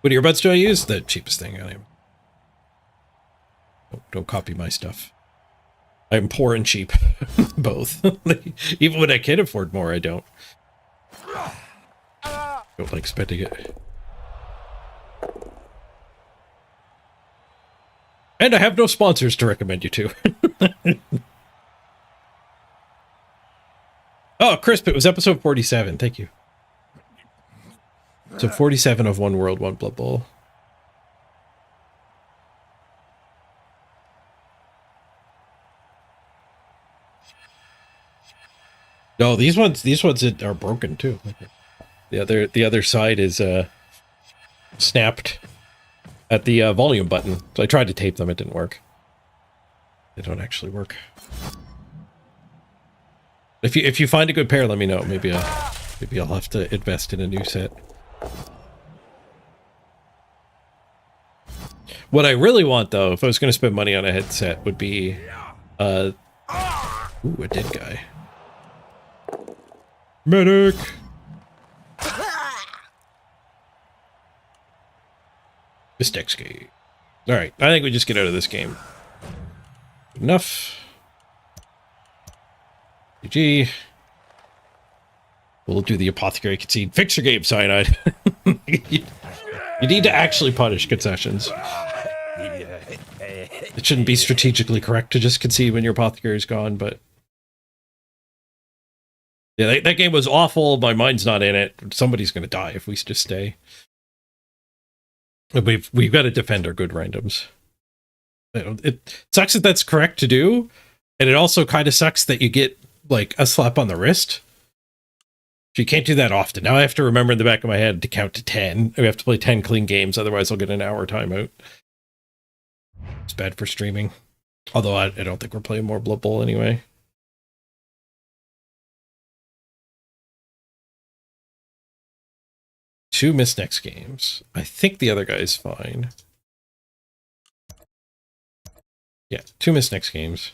A: What earbuds do I use? The cheapest thing on him. Don't copy my stuff. I'm poor and cheap. Both. Even when I can afford more, I don't. Don't like spending it. And I have no sponsors to recommend you to. Oh, Crisp, it was episode 47. Thank you. So 47 of One World, One Blood Bowl. No, these ones are broken too. The other side is snapped at the volume button. So I tried to tape them, it didn't work. They don't actually work. If you find a good pair, let me know. Maybe I'll have to invest in a new set. What I really want, though, if I was going to spend money on a headset, would be ooh, a dead guy. Medic! Mistakes game. Alright, I think we just get out of this game. Enough. GG. We'll do the apothecary concede. Fix your game, Cyanide. You need to actually punish concessions. It shouldn't be strategically correct to just concede when your apothecary's gone, but... Yeah, that game was awful. My mind's not in it. Somebody's going to die if we just stay. We've got to defend our good randoms. It sucks that that's correct to do, and it also kind of sucks that you get like a slap on the wrist. You can't do that often. Now I have to remember in the back of my head to count to 10. We have to play 10 clean games, otherwise I'll get an hour timeout. It's bad for streaming. Although I don't think we're playing more Blood Bowl anyway. Two missed next games. I think the other guy's fine. Yeah, 2 missed next games.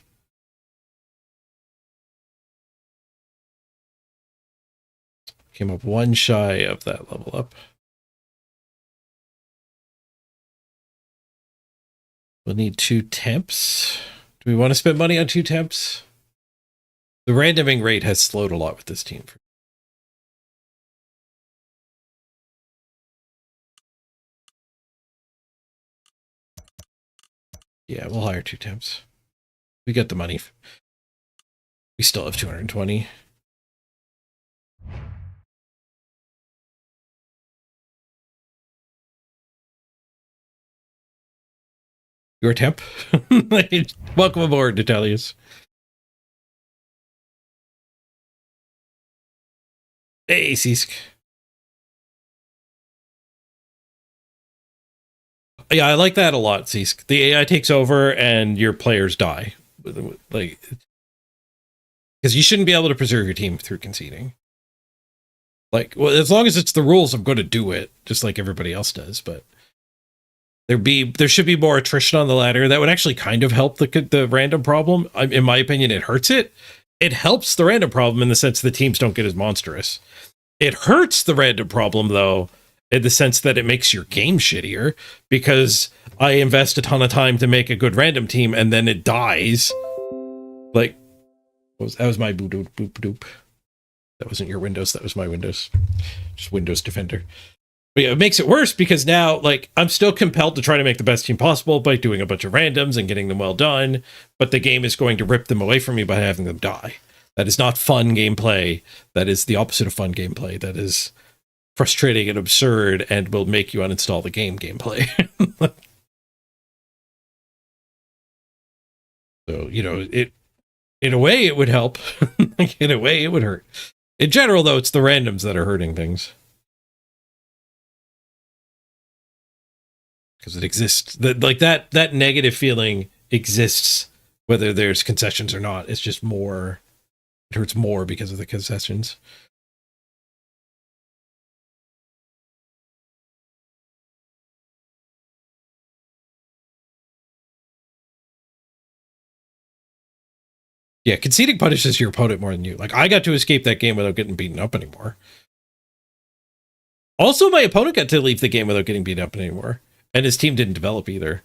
A: Came up 1 shy of that level up. We'll need 2 temps. Do we want to spend money on 2 temps? The randoming rate has slowed a lot with this team. Yeah, we'll hire 2 temps. We got the money. We still have 220. Your temp? Welcome aboard, Natalius. Hey, Sisk. Yeah, I like that a lot, Sisk. The AI takes over and your players die. Like, because you shouldn't be able to preserve your team through conceding. Like, well, as long as it's the rules, I'm going to do it, just like everybody else does, but there should be more attrition on the ladder. That would actually kind of help the random problem. In my opinion, it hurts it. It helps the random problem in the sense the teams don't get as monstrous. It hurts the random problem, though, in the sense that it makes your game shittier, because I invest a ton of time to make a good random team and then it dies. Like, that was my boop doop boop doop. That wasn't your Windows. That was my Windows. Just Windows Defender. But yeah, it makes it worse because now, like, I'm still compelled to try to make the best team possible by doing a bunch of randoms and getting them well done. But the game is going to rip them away from me by having them die. That is not fun gameplay. That is the opposite of fun gameplay. That is frustrating and absurd and will make you uninstall the game gameplay. So, you know, in a way it would help. In a way it would hurt. In general, though, it's the randoms that are hurting things. Because it exists. That negative feeling exists whether there's concessions or not. It's just more, it hurts more because of the concessions. Yeah, conceding punishes your opponent more than you. Like, I got to escape that game without getting beaten up anymore. Also, my opponent got to leave the game without getting beaten up anymore. And his team didn't develop either.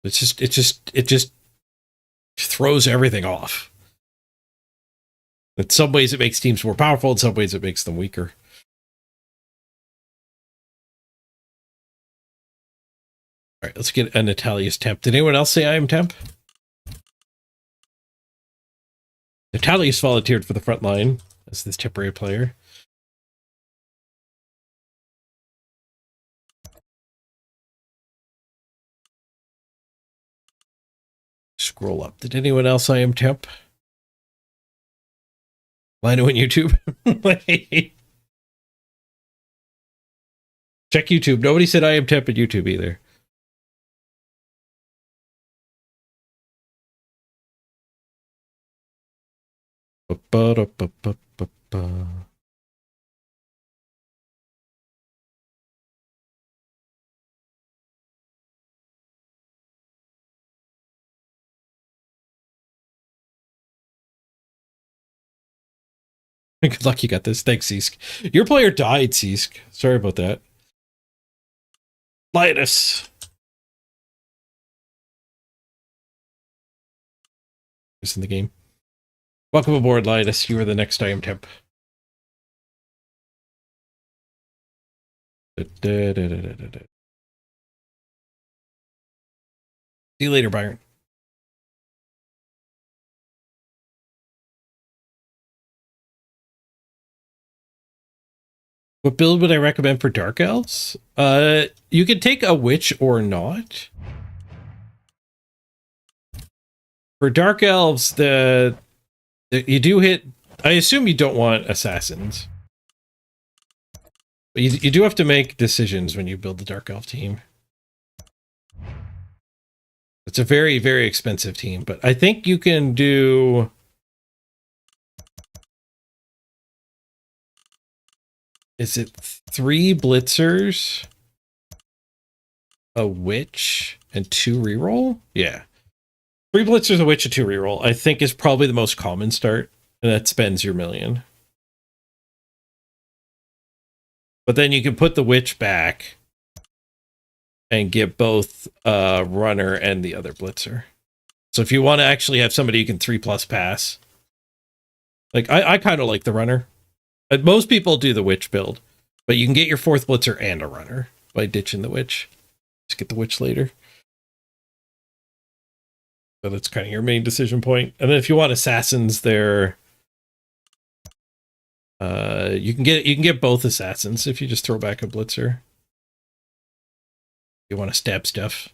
A: It just throws everything off. In some ways, it makes teams more powerful. In some ways, it makes them weaker. All right, let's get an Natalia's temp. Did anyone else say I am temp? Natalia's volunteered for the front line as this temporary player. Scroll up. Did anyone else I am temp? Lino in YouTube. Check YouTube. Nobody said I am temp at YouTube either. Good luck you got this. Thanks, Seesk. Your player died, Seesk. Sorry about that. Linus. Is in the game. Welcome aboard, Linus. You are the next I am temp. See you later, Byron. What build would I recommend for Dark Elves? You could take a Witch or not. For Dark Elves, you do hit... I assume you don't want Assassins. But you do have to make decisions when you build the Dark Elf team. It's a very, very expensive team, but I think you can do... Is it 3 Blitzers, a Witch, and 2 reroll? Yeah. 3 Blitzers, a Witch, and 2 reroll, I think is probably the most common start, and that spends your million. But then you can put the Witch back and get both Runner and the other Blitzer. So if you want to actually have somebody you can 3+ pass, like I kind of like the Runner. Most people do the Witch build, but you can get your 4th Blitzer and a Runner by ditching the Witch. Just get the Witch later. So that's kind of your main decision point. And then if you want Assassins, they're you can get both Assassins if you just throw back a Blitzer. You want to stab stuff.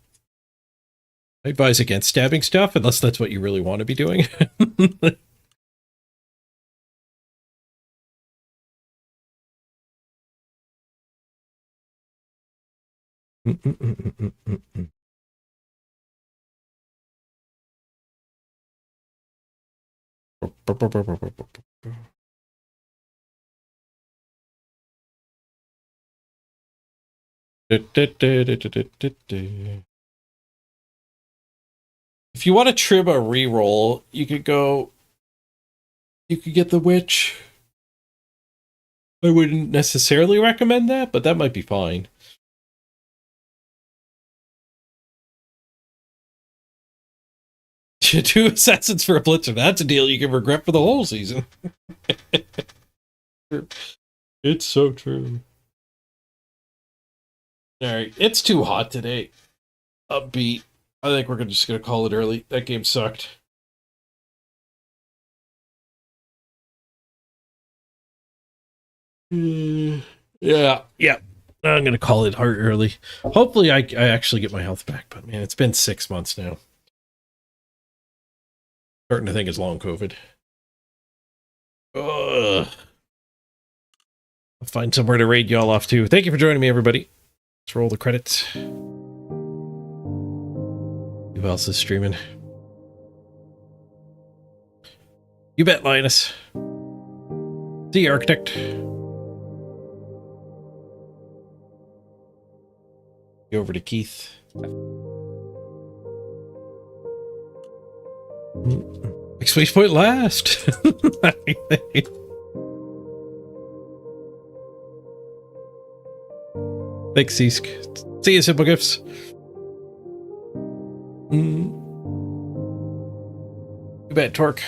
A: I advise against stabbing stuff unless that's what you really want to be doing. If you want to trim a reroll, you could get the Witch. I wouldn't necessarily recommend that, but that might be fine. Two Assassins for a Blitzer. That's a deal you can regret for the whole season. It's so true. All right, it's too hot today. Upbeat. I think we're just gonna call it early. That game sucked. Yeah. I'm gonna call it hard early. Hopefully, I actually get my health back. But man, it's been 6 months now. Starting to think it's long COVID. Ugh. I'll find somewhere to raid y'all off to. Thank you for joining me, everybody. Let's roll the credits. Who else is streaming? You bet, Linus. See you, Architect. Go over to Keith. Space point last. Thanks, Ceask. See you, Simple Gifts. You bet, Torque.